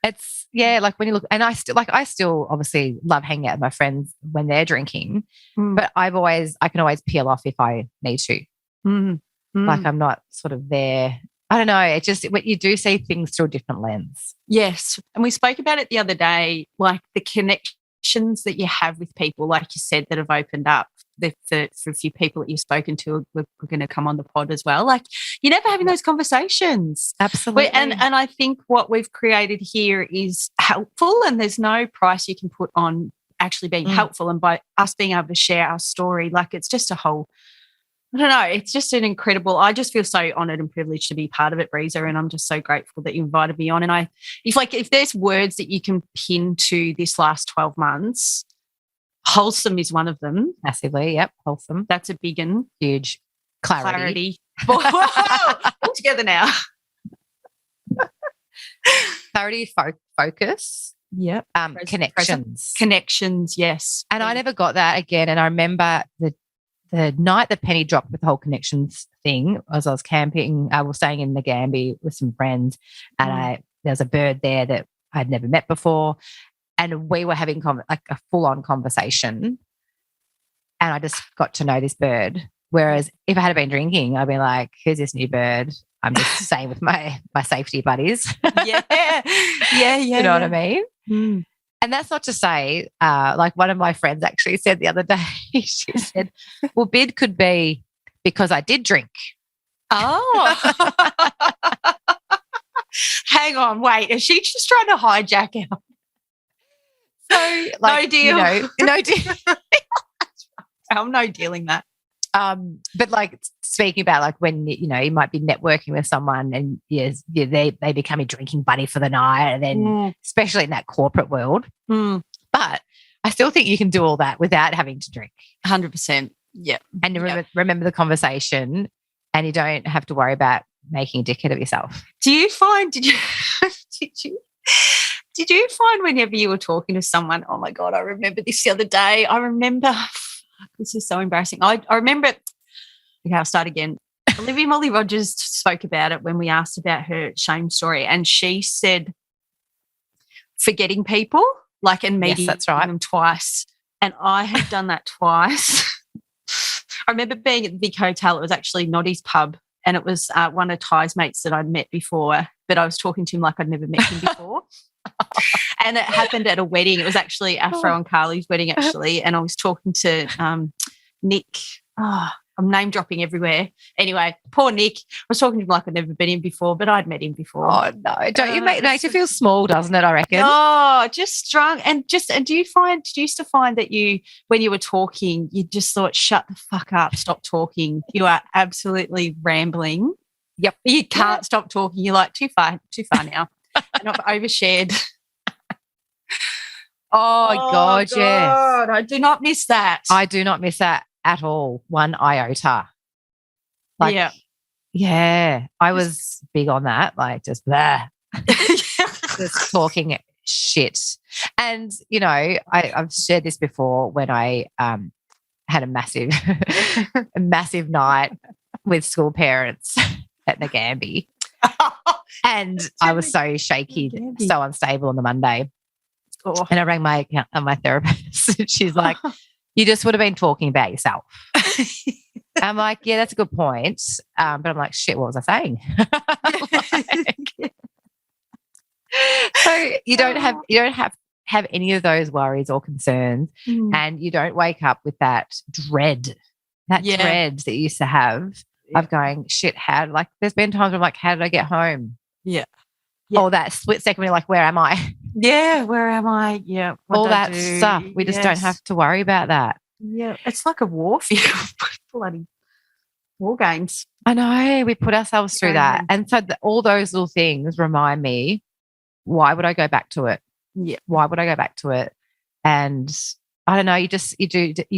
Speaker 1: It's like when you look, and I still obviously love hanging out with my friends when they're drinking, but I can always peel off if I need to. Like I'm not sort of there. I don't know. It just, you do see things through a different lens.
Speaker 2: Yes. And we spoke about it the other day, like the connections that you have with people, like you said, that have opened up for a few people that you've spoken to. We're going to come on the pod as well. Like you're never having those conversations.
Speaker 1: Absolutely.
Speaker 2: And I think what we've created here is helpful, and there's no price you can put on actually being helpful. And by us being able to share our story, like it's just a whole, I don't know, it's just an incredible, I just feel so honoured and privileged to be part of it, Breeza, and I'm just so grateful that you invited me on. And if there's words that you can pin to this last 12 months, wholesome is one of them.
Speaker 1: Massively, yep, wholesome.
Speaker 2: That's a big one.
Speaker 1: Huge. Clarity.
Speaker 2: Whoa, all together now.
Speaker 1: Clarity, focus.
Speaker 2: Yep.
Speaker 1: Connections.
Speaker 2: Connections, yes.
Speaker 1: And I never got that again. And I remember the night the penny dropped with the whole connections thing, as I was camping, I was staying in the Gambie with some friends, and there was a bird there that I'd never met before, and we were having like a full-on conversation, and I just got to know this bird. Whereas if I had been drinking, I'd be like, who's this new bird? I'm just staying with my safety buddies.
Speaker 2: Yeah.
Speaker 1: You know what I mean? And that's not to say, like one of my friends actually said the other day, she said, well, bid could be because I did drink.
Speaker 2: Oh. Hang on, wait. Is she just trying to hijack out?
Speaker 1: So, like,
Speaker 2: no deal.
Speaker 1: No deal.
Speaker 2: I'm no dealing that.
Speaker 1: But like speaking about like when, you might be networking with someone and they become a drinking buddy for the night, and then especially in that corporate world. But I still think you can do all that without having to drink.
Speaker 2: 100%. Yeah.
Speaker 1: And remember the conversation, and you don't have to worry about making a dickhead of yourself.
Speaker 2: Did you find whenever you were talking to someone, oh my God, I remember this the other day. This is so embarrassing. I remember it. Okay, I'll start again. Olivia Molly Rogers spoke about it when we asked about her shame story, and she said forgetting people, like, and meeting them twice. And I had done that twice. I remember being at the big hotel. It was actually Noddy's pub, and it was one of Ty's mates that I'd met before, but I was talking to him like I'd never met him before. And it happened at a wedding. It was actually Afro and Carly's wedding, actually. And I was talking to Nick. Oh, I'm name dropping everywhere. Anyway, poor Nick. I was talking to him like I'd never met him before, but I'd met him before.
Speaker 1: Oh no! Don't you makes you feel small, doesn't it? I reckon.
Speaker 2: Oh, just strong. And did you used to find that when you were talking, you just thought, shut the fuck up, stop talking. You are absolutely rambling.
Speaker 1: Yep.
Speaker 2: You can't stop talking. You're like, too far now. And I've overshared.
Speaker 1: Oh, God, yes.
Speaker 2: I do not miss that.
Speaker 1: I do not miss that at all, one iota. Like, yeah. I was big on that, like just blah. Just talking shit. And, I've shared this before when I had a massive night with school parents at the Gambie. And I was so shaky, so unstable on the Monday.
Speaker 2: Oh.
Speaker 1: And I rang my therapist and she's like, you just would have been talking about yourself. I'm like, yeah, that's a good point. But I'm like, shit, what was I saying? So you don't have any of those worries or concerns, and you don't wake up with that dread that you used to have of going, shit, there's been times where I'm like, how did I get home?
Speaker 2: Yeah.
Speaker 1: Or that split second when you're like, where am I?
Speaker 2: Yeah, where am I? Yeah.
Speaker 1: All that stuff. We just don't have to worry about that.
Speaker 2: Yeah. It's like a warfare. Bloody war games.
Speaker 1: I know. We put ourselves through that. And so all those little things remind me, why would I go back to it?
Speaker 2: Yeah.
Speaker 1: Why would I go back to it? And I don't know, you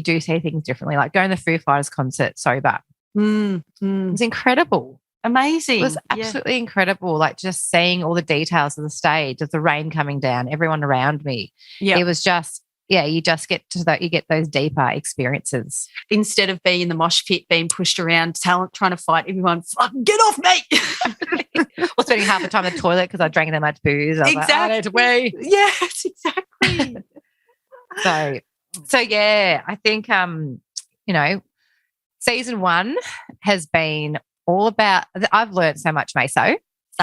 Speaker 1: do see things differently. Like going to the Foo Fighters concert sober. It was incredible.
Speaker 2: Amazing.
Speaker 1: It was absolutely incredible. Like just seeing all the details of the stage, of the rain coming down, everyone around me. Yeah. It was just, you just get to that, you get those deeper experiences.
Speaker 2: Instead of being in the mosh pit, being pushed around, talent trying to fight everyone, fucking get off me.
Speaker 1: Or spending half the time in the toilet because I drank that much booze.
Speaker 2: Exactly.
Speaker 1: I need to wee.
Speaker 2: Yes, exactly.
Speaker 1: So yeah, I think season 1 has been all about. I've learned so much, Maso,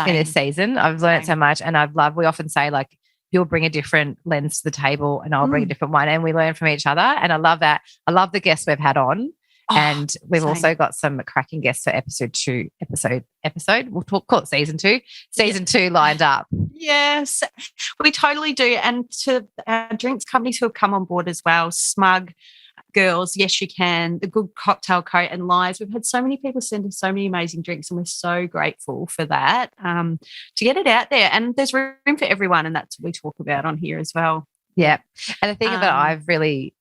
Speaker 1: in this season. I've learned so much, and we often say, like, you'll bring a different lens to the table and I'll bring a different one, and we learn from each other. And I love that. I love the guests we've had on. And we've also got some cracking guests for episode 2. We'll call it season 2. Season 2 lined up.
Speaker 2: Yes, we totally do. And to our drinks companies who have come on board as well, Smug Girls, Yes You Can, The Good Cocktail Co. and Lies. We've had so many people send us so many amazing drinks, and we're so grateful for that, to get it out there. And there's room for everyone, and that's what we talk about on here as well.
Speaker 1: Yeah. And the thing that I've really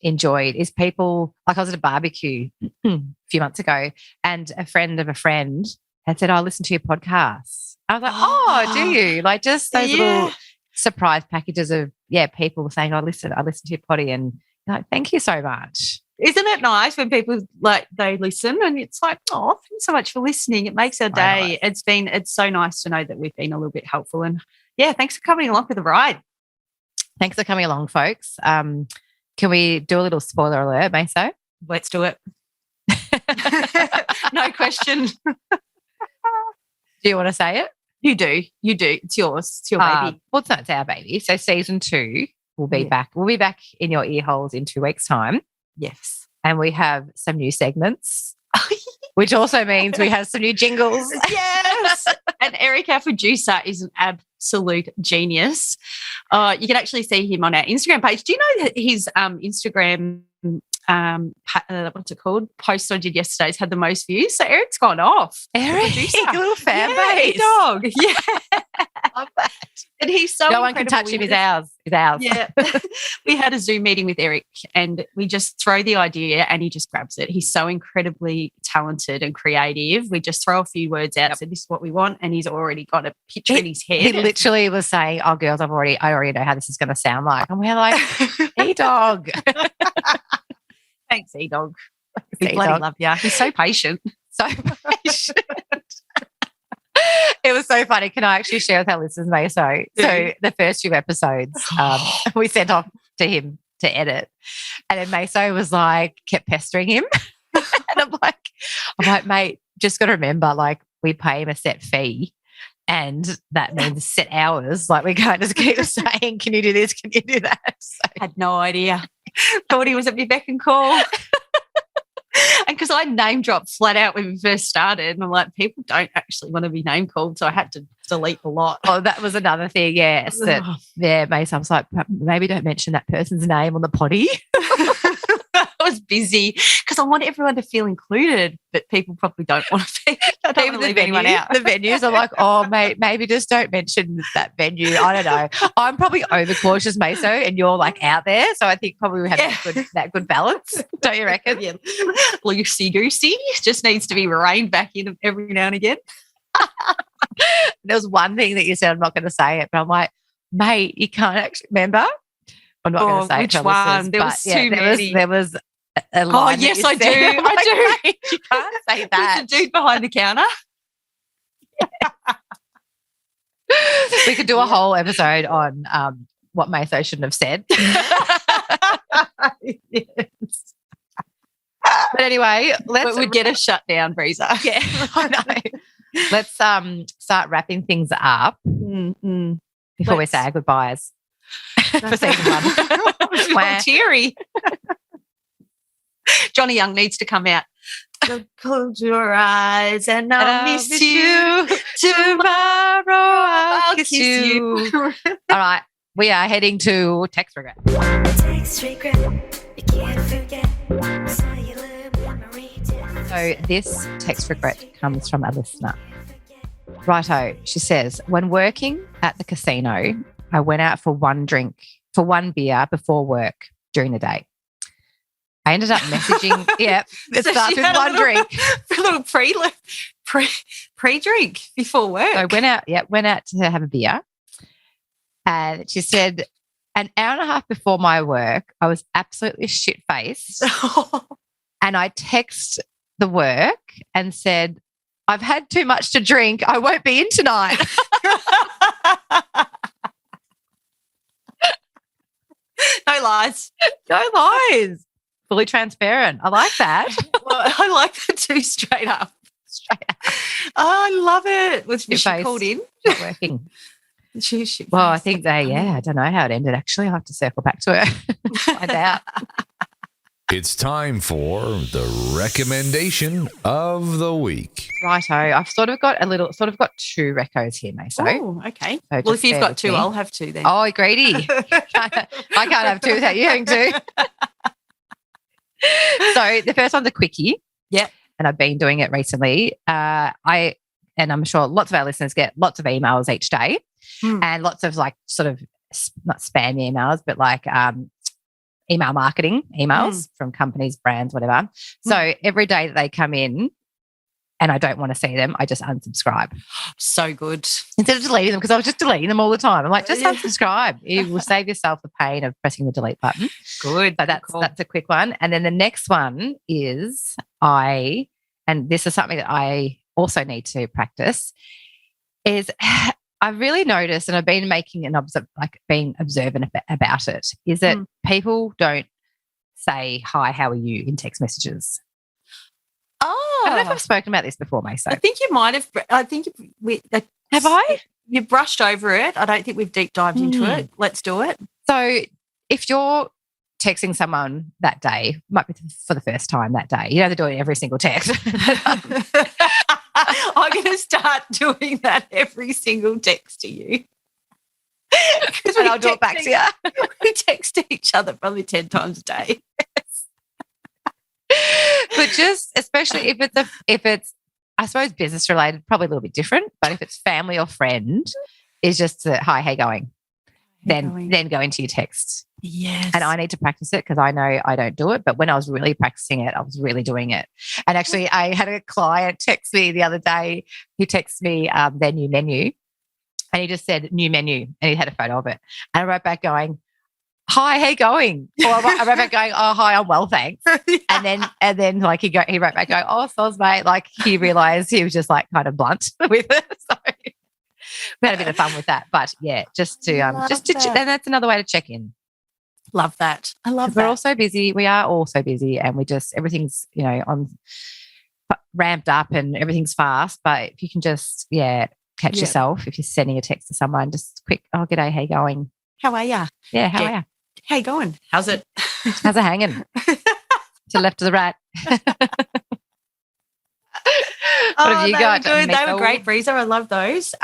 Speaker 1: enjoyed is people, like I was at a barbecue a few months ago, and a friend of a friend had said, I listen to your podcast. I was like, oh, do you? Like just those little surprise packages of, people saying, I listen to your potty, and like, thank you so much.
Speaker 2: Isn't it nice when people they listen, and it's like, oh, thanks so much for listening. It makes our day. It's so nice to know that we've been a little bit helpful, and thanks for coming along for the ride.
Speaker 1: Thanks for coming along, folks. Can we do a little spoiler alert, Maso?
Speaker 2: Let's do it. No question.
Speaker 1: Do you want to say it?
Speaker 2: You do. It's yours. It's your baby.
Speaker 1: Well, it's our baby. So season 2 will be back. We'll be back in your ear holes in 2 weeks' time.
Speaker 2: Yes.
Speaker 1: And we have some new segments, which also means we have some new jingles.
Speaker 2: Yes. And Eric, our producer, is an absolute genius. You can actually see him on our Instagram page. Do you know that his Instagram, what's it called, post I did yesterday has had the most views? So Eric's gone off.
Speaker 1: Eric, a little fan base.
Speaker 2: Dog. Yeah. Love that. And he's so
Speaker 1: no one can touch him. He's ours.
Speaker 2: Yeah. We had a Zoom meeting with Eric, and we just throw the idea and he just grabs it. He's so incredibly talented and creative. We just throw a few words out, say this is what we want, and he's already got a picture in his head.
Speaker 1: He literally was saying, oh, girls, I already know how this is going to sound like. And we're like, E-Dog.
Speaker 2: Thanks, E-Dog. We bloody love you. He's so patient.
Speaker 1: So patient. It was so funny. Can I actually share with our listeners, Maso? So the first few episodes we sent off to him to edit, and then Maso was like, kept pestering him. And I'm like, mate, just got to remember, like, we pay him a set fee, and that means set hours. Like, we can't just keep saying, can you do this? Can you do that? So,
Speaker 2: had no idea. Thought he was at my beck and call. And because I name dropped flat out when we first started, and I'm like, people don't actually want to be name called, so I had to delete a lot.
Speaker 1: Oh, that was another thing, yes. Mason, I was like, maybe don't mention that person's name on the potty.
Speaker 2: I was busy because I want everyone to feel included, but people probably don't want to be. I don't want to leave anyone out.
Speaker 1: The venues are like, oh, mate, maybe just don't mention that venue. I don't know. I'm probably overcautious, Maso, and you're like out there, so I think probably we have that good balance. Don't you reckon?
Speaker 2: Yeah. Loosey-goosey just needs to be reined back in every now and again.
Speaker 1: There was one thing that you said, I'm not going to say it, but I'm like, mate, you can't actually remember. I'm not going to say
Speaker 2: which one. There was too many.
Speaker 1: There was a line.
Speaker 2: Oh, yes, I do.
Speaker 1: I do. You can't say that.
Speaker 2: The dude behind the counter.
Speaker 1: We could do a whole episode on what Maso shouldn't have said.
Speaker 2: Yes.
Speaker 1: But anyway,
Speaker 2: we'd get us shut down, Breeza.
Speaker 1: Yeah, I know. Let's start wrapping things up before we say our goodbyes for season 1.
Speaker 2: Wow. Teary. Johnny Young needs to come out. Close your eyes and I'll miss you. Tomorrow I'll kiss you.
Speaker 1: All right, we are heading to text regret.
Speaker 4: Text regret, you can't forget. Cellular memory.
Speaker 1: So this text regret comes from a listener. Righto, she says, when working at the casino, I went out for one beer before work during the day. I ended up messaging. Yeah, it
Speaker 2: So
Speaker 1: starts
Speaker 2: she
Speaker 1: with
Speaker 2: had
Speaker 1: one drink.
Speaker 2: A little pre-drink before work.
Speaker 1: So I went out to have a beer. And she said, an hour and a half before my work, I was absolutely shit-faced. And I text the work and said, I've had too much to drink. I won't be in tonight.
Speaker 2: No lies.
Speaker 1: No lies. Fully transparent. I like that.
Speaker 2: Well, I like that too, straight up. Oh, I love it. Was she
Speaker 1: Shit-faced.
Speaker 2: called in?
Speaker 1: Not working.
Speaker 2: She
Speaker 1: Well, I think I don't know how it ended actually. I'll have to circle back to her. Find out.
Speaker 5: It's time for the recommendation of the week.
Speaker 1: Righto. I've sort of got two recos here, Maso.
Speaker 2: Oh, okay.
Speaker 1: So
Speaker 2: Well,
Speaker 1: just
Speaker 2: if you've
Speaker 1: bear
Speaker 2: got
Speaker 1: with
Speaker 2: two,
Speaker 1: me.
Speaker 2: I'll have two then.
Speaker 1: Oh, greedy. I can't have two without you having two. So the first one's a quickie.
Speaker 2: Yep.
Speaker 1: And I've been doing it recently. And I'm sure lots of our listeners get lots of emails each day and lots of like sort of not spam emails, but like email marketing emails from companies, brands, whatever. So every day that they come in and I don't want to see them, I just unsubscribe.
Speaker 2: So good.
Speaker 1: Instead of deleting them, because I was just deleting them all the time. I'm like, just unsubscribe. You will save yourself the pain of pressing the delete button.
Speaker 2: Good.
Speaker 1: So that's a quick one. And then the next one is and this is something that I also need to practice, is I've really noticed, and I've been being observant about it, is that people don't say, hi, how are you in text messages.
Speaker 2: Oh.
Speaker 1: I don't know if I've spoken about this before, Maso.
Speaker 2: I think you might have. I think
Speaker 1: Have I?
Speaker 2: You brushed over it. I don't think we've deep dived into it. Let's do it.
Speaker 1: So if you're texting someone that day, might be for the first time that day, you know, they're doing every single text.
Speaker 2: I'm going to start doing that every single text to you.
Speaker 1: And I'll do it back to you.
Speaker 2: We text each other probably 10 times a day.
Speaker 1: But just especially if it's I suppose business related, probably a little bit different. But if it's family or friend, is just hi, how you going? Then go into your text.
Speaker 2: Yes.
Speaker 1: And I need to practice it because I know I don't do it. But when I was really practicing it, I was really doing it. And actually, I had a client text me the other day. He texted me their new menu, and he just said new menu, and he had a photo of it. And I wrote back going, hi, how you going? Or I wrote back going, oh, hi, I'm well, thanks. And then like he wrote back going, oh, soz, mate. Like he realised he was just like kind of blunt with it. So we had a bit of fun with that. But yeah, and that's another way to check in.
Speaker 2: Love that. I love
Speaker 1: We're
Speaker 2: that.
Speaker 1: all so busy. We are all so busy, and everything's, on ramped up and everything's fast. But if you can just, catch yourself if you're sending a text to someone, just quick, oh, g'day, how you going?
Speaker 2: How are you?
Speaker 1: Yeah, how are you?
Speaker 2: How you going? How's it?
Speaker 1: How's it hanging? To the left, to the right. What have you got?
Speaker 2: Good. They were great, Breeza. I love those.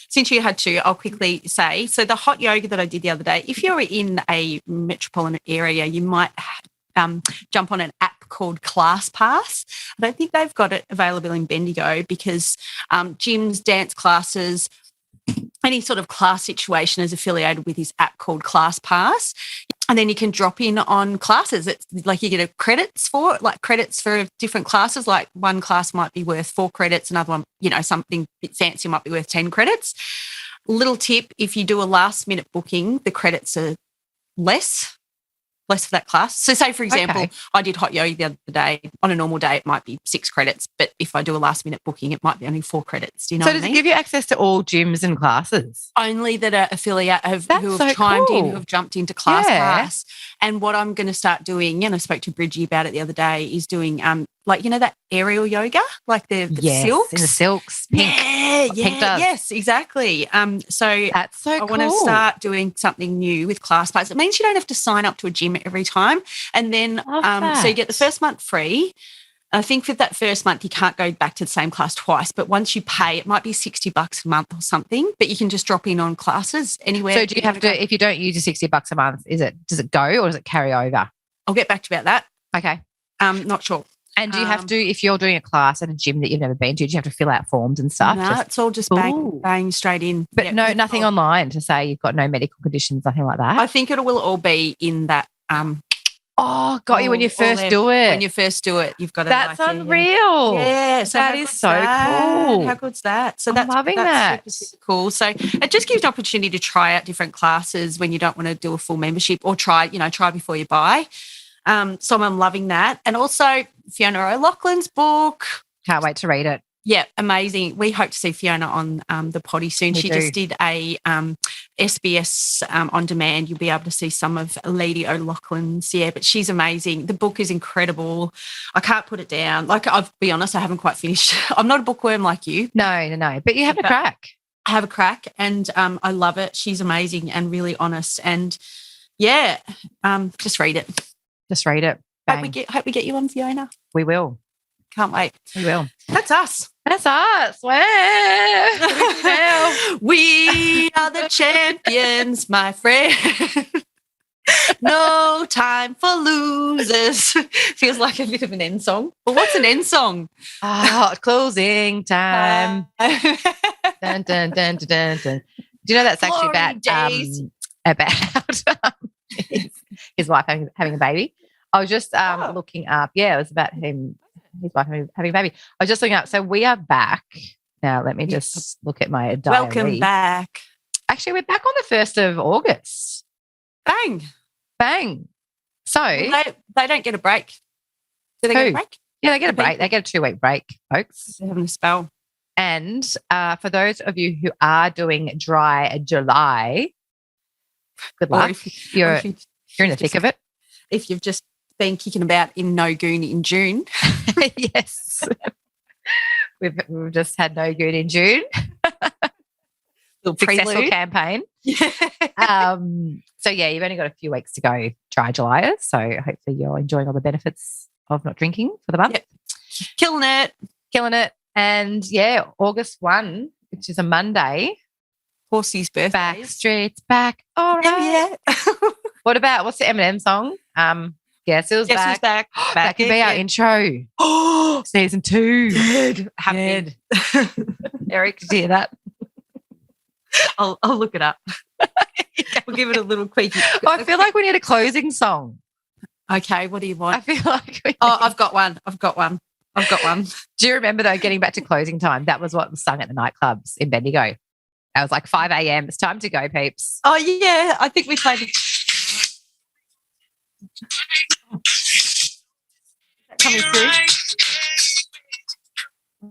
Speaker 2: Since you had to, I'll quickly say, so the hot yoga that I did the other day, if you're in a metropolitan area, you might jump on an app called ClassPass. I don't think they've got it available in Bendigo because gyms, dance classes, any sort of class situation is affiliated with this app called ClassPass. And then you can drop in on classes. It's like you get credits for different classes. Like one class might be worth 4 credits, another one, something a bit fancy might be worth 10 credits. Little tip, if you do a last minute booking, the credits are less. less of that class. So say, for example,
Speaker 1: Okay.
Speaker 2: I did hot yoga the other day. On a normal day, it might be 6 credits, but if I do a last-minute booking, it might be only 4 credits. Do you know
Speaker 1: So
Speaker 2: what
Speaker 1: does
Speaker 2: I
Speaker 1: it
Speaker 2: mean?
Speaker 1: give you access to all gyms and classes?
Speaker 2: Only that are affiliate
Speaker 1: That's
Speaker 2: who have
Speaker 1: so
Speaker 2: chimed in,
Speaker 1: cool.
Speaker 2: who have jumped into class
Speaker 1: Yeah.
Speaker 2: pass. And what I'm going to start doing, and I spoke to Bridgie about it the other day, is doing like, you know, that aerial yoga, like the
Speaker 1: Yes,
Speaker 2: silks.
Speaker 1: in the silks, pink.
Speaker 2: Yeah,
Speaker 1: What pink does.
Speaker 2: yes, exactly. So
Speaker 1: That's so
Speaker 2: I
Speaker 1: cool.
Speaker 2: want to start doing something new with ClassPass. It means you don't have to sign up to a gym every time. And then
Speaker 1: Love
Speaker 2: so you get the
Speaker 1: that.
Speaker 2: first month free. I think for that first month, you can't go back to the same class twice. But once you pay, it might be $60 a month or something, but you can just drop in on classes anywhere.
Speaker 1: So do you have to, if you don't use your $60 a month, does it go or does it carry over?
Speaker 2: I'll get back to you about that.
Speaker 1: Okay.
Speaker 2: Not sure.
Speaker 1: And do you have to, if you're doing a class at a gym that you've never been to, do you have to fill out forms and stuff?
Speaker 2: No, it's all just bang straight in.
Speaker 1: But
Speaker 2: Yeah,
Speaker 1: no, nothing online to say you've got no medical conditions, nothing like that?
Speaker 2: I think it will all be in that.
Speaker 1: Oh, got you when you first
Speaker 2: there.
Speaker 1: do it.
Speaker 2: When you first do it, you've got to.
Speaker 1: That's
Speaker 2: like,
Speaker 1: unreal.
Speaker 2: Yeah, so
Speaker 1: that
Speaker 2: how
Speaker 1: is
Speaker 2: good's
Speaker 1: so
Speaker 2: that?
Speaker 1: cool.
Speaker 2: How good's that? So
Speaker 1: I'm loving that.
Speaker 2: Super, super cool. So it just gives you an opportunity to try out different classes when you don't want to do a full membership, or try before you buy. So I'm loving that. And also Fiona O'Loughlin's book.
Speaker 1: Can't wait to read it.
Speaker 2: Yeah, amazing. We hope to see Fiona on the potty soon.
Speaker 1: We
Speaker 2: She
Speaker 1: do.
Speaker 2: just did a SBS on demand. You'll be able to see some of Lady O'Loughlin's. Yeah, but she's amazing. The book is incredible. I can't put it down. Like, I'll be honest, I haven't quite finished. I'm not a bookworm like you.
Speaker 1: No. But you have a crack.
Speaker 2: I have a crack, and I love it. She's amazing and really honest. And yeah, just read it.
Speaker 1: Just read it.
Speaker 2: Hope
Speaker 1: Bang.
Speaker 2: we get you on, Fiona.
Speaker 1: We will.
Speaker 2: Can't wait.
Speaker 1: We will.
Speaker 2: That's us.
Speaker 1: That's us. Where? Now.
Speaker 2: We are the champions, my friend. No time for losers. Feels like a bit of an end song. But what's an end song?
Speaker 1: Oh, closing time. Dun, dun, dun, dun, dun, dun. Do you know that's actually
Speaker 2: Glory days.
Speaker 1: about his wife having a baby? I was just looking up. Yeah, it was about his wife having a baby. I was just looking up. So we are back. Now, let me just look at my diary.
Speaker 2: Welcome back.
Speaker 1: Actually, we're back on the 1st of August.
Speaker 2: Bang.
Speaker 1: Bang. So,
Speaker 2: They don't get a break. Do they get a break?
Speaker 1: yeah, they get a break. They get a 2-week break, folks.
Speaker 2: They're having a spell.
Speaker 1: And for those of you who are doing dry July, good
Speaker 2: Or
Speaker 1: luck.
Speaker 2: if
Speaker 1: You're
Speaker 2: you-
Speaker 1: in the thick of it.
Speaker 2: If you've just been kicking about in No Goon in June.
Speaker 1: Yes. We've just had no good in June.
Speaker 2: Little
Speaker 1: Successful
Speaker 2: prelude.
Speaker 1: campaign.
Speaker 2: Yeah.
Speaker 1: So yeah, you've only got a few weeks to go, dry Julyers. So hopefully you're enjoying all the benefits of not drinking for the month.
Speaker 2: Yep. Killing it.
Speaker 1: Killing it. And yeah, August 1, which is a Monday.
Speaker 2: Horsey's birthday.
Speaker 1: Back streets back. All right.
Speaker 2: Yeah.
Speaker 1: What's the Eminem song? Guess who's
Speaker 2: Guess
Speaker 1: back?
Speaker 2: who's back?
Speaker 1: That could be our intro.
Speaker 2: Oh,
Speaker 1: Season 2.
Speaker 2: good. Happening.
Speaker 1: Eric, did you hear that?
Speaker 2: I'll look it up. We'll give it a little queaky.
Speaker 1: I feel like we need a closing song.
Speaker 2: Okay, what do you
Speaker 1: I
Speaker 2: want?
Speaker 1: feel like we
Speaker 2: Oh, I've got one.
Speaker 1: Do you remember though, getting back to closing time? That was what was sung at the nightclubs in Bendigo. That was like 5 a.m. It's time to go, peeps.
Speaker 2: Oh, yeah. I think we played it. Coming through.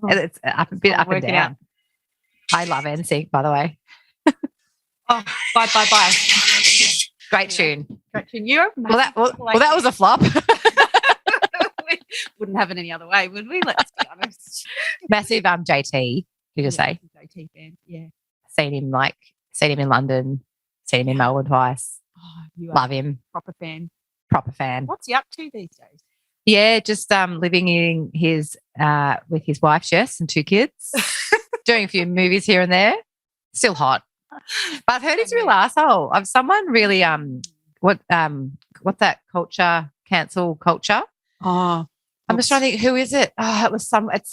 Speaker 1: It's up a bit up and
Speaker 2: working
Speaker 1: down.
Speaker 2: out.
Speaker 1: I love NSYNC, by the way.
Speaker 2: Oh, bye.
Speaker 1: Great tune.
Speaker 2: Great tune. You're
Speaker 1: Well, that was a flop.
Speaker 2: we wouldn't have it any other way, would we? Let's be honest.
Speaker 1: Massive JT. Did you say?
Speaker 2: JT fan. Yeah.
Speaker 1: Seen him in London, seen him in Melbourne twice.
Speaker 2: Oh, you are
Speaker 1: Love him.
Speaker 2: a proper fan.
Speaker 1: Proper fan.
Speaker 2: What's he up to these days?
Speaker 1: Yeah, just living in his with his wife Jess and 2 kids, doing a few movies here and there. Still hot, but I've heard he's a real asshole. I've someone really what's that culture? Cancel culture.
Speaker 2: Oh,
Speaker 1: I'm just trying to think, who is it? Oh, it's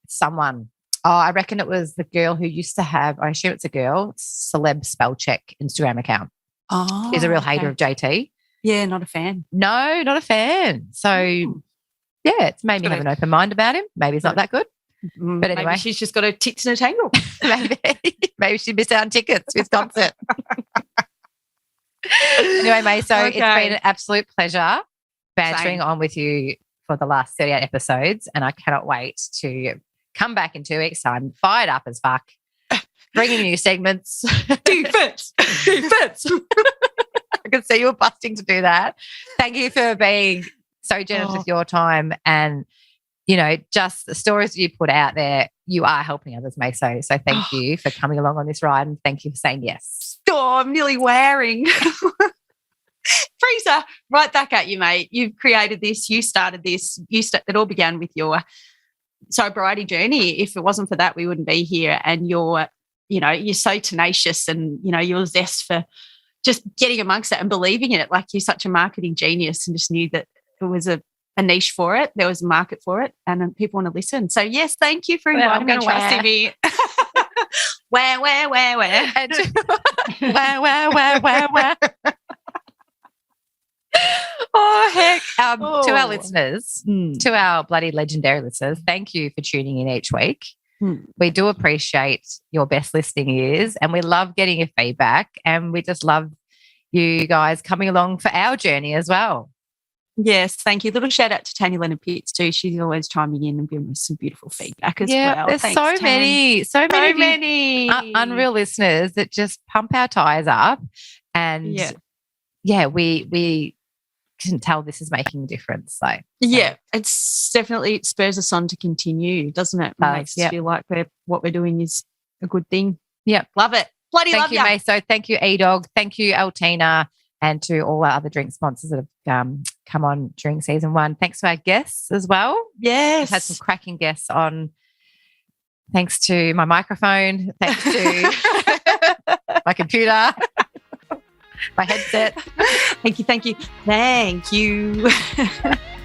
Speaker 1: someone. Oh, I reckon it was the girl who used to have. I assume it's a girl. Celeb spell check Instagram account.
Speaker 2: Oh,
Speaker 1: Is a real hater of JT.
Speaker 2: Yeah, not a fan.
Speaker 1: No, not a fan. So, yeah, it's made me have an open mind about him. Maybe he's not that good. But anyway.
Speaker 2: Maybe she's just got her tits in a tangle.
Speaker 1: Maybe she missed out on tickets to his concert. Anyway, Maso, it's
Speaker 2: Okay.
Speaker 1: been an absolute pleasure bantering
Speaker 2: Same.
Speaker 1: on with you for the last 38 episodes, and I cannot wait to come back in 2 weeks' time, fired up as fuck, bringing new segments.
Speaker 2: Defense.
Speaker 1: I can see you were busting to do that. Thank you for being so generous with your time and, you know, just the stories that you put out there. You are helping others, Maso. So thank you for coming along on this ride, and thank you for saying yes.
Speaker 2: Oh, I'm nearly wearing. Breeza, right back at you, mate. You've created this. You started this. It all began with your sobriety journey. If it wasn't for that, we wouldn't be here. And you're so tenacious, and, you know, your zest for just getting amongst it and believing in it. Like, you're such a marketing genius, and just knew that it was a niche for it. There was a market for it, and people want to listen. So, yes, thank you for inviting me and trusting me. Where?
Speaker 1: And where. Oh, heck. To our listeners, to our bloody legendary listeners, thank you for tuning in each week. We do appreciate your best listening ears, and we love getting your feedback, and we just love you guys coming along for our journey as well.
Speaker 2: Yes, thank you. Little shout out to Tanya Leonard Pitts too. She's always chiming in and giving us some beautiful feedback as well.
Speaker 1: There's
Speaker 2: Thanks,
Speaker 1: so many of you unreal listeners that just pump our tires up, and we can tell this is making a difference. So
Speaker 2: it's definitely, it spurs us on to continue, doesn't it? It makes us feel like what we're doing is a good thing.
Speaker 1: Yeah,
Speaker 2: love it. Bloody love
Speaker 1: you, Maso. Thank you, E-Dog. Thank you, Altina, and to all our other drink sponsors that have come on during season 1. Thanks to our guests as well.
Speaker 2: Yes.
Speaker 1: I've had some cracking guests on. Thanks to my microphone. Thanks to my computer, my headset.
Speaker 2: Thank you.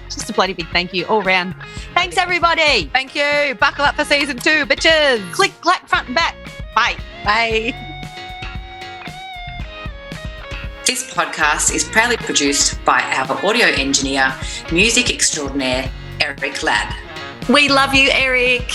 Speaker 2: Just a bloody big thank you all round. Thanks, everybody.
Speaker 1: Thank you. Buckle up for season 2, bitches.
Speaker 2: Click, clack, front and back. Bye.
Speaker 1: Bye.
Speaker 3: This podcast is proudly produced by our audio engineer, music extraordinaire, Eric Ladd.
Speaker 2: We love you, Eric.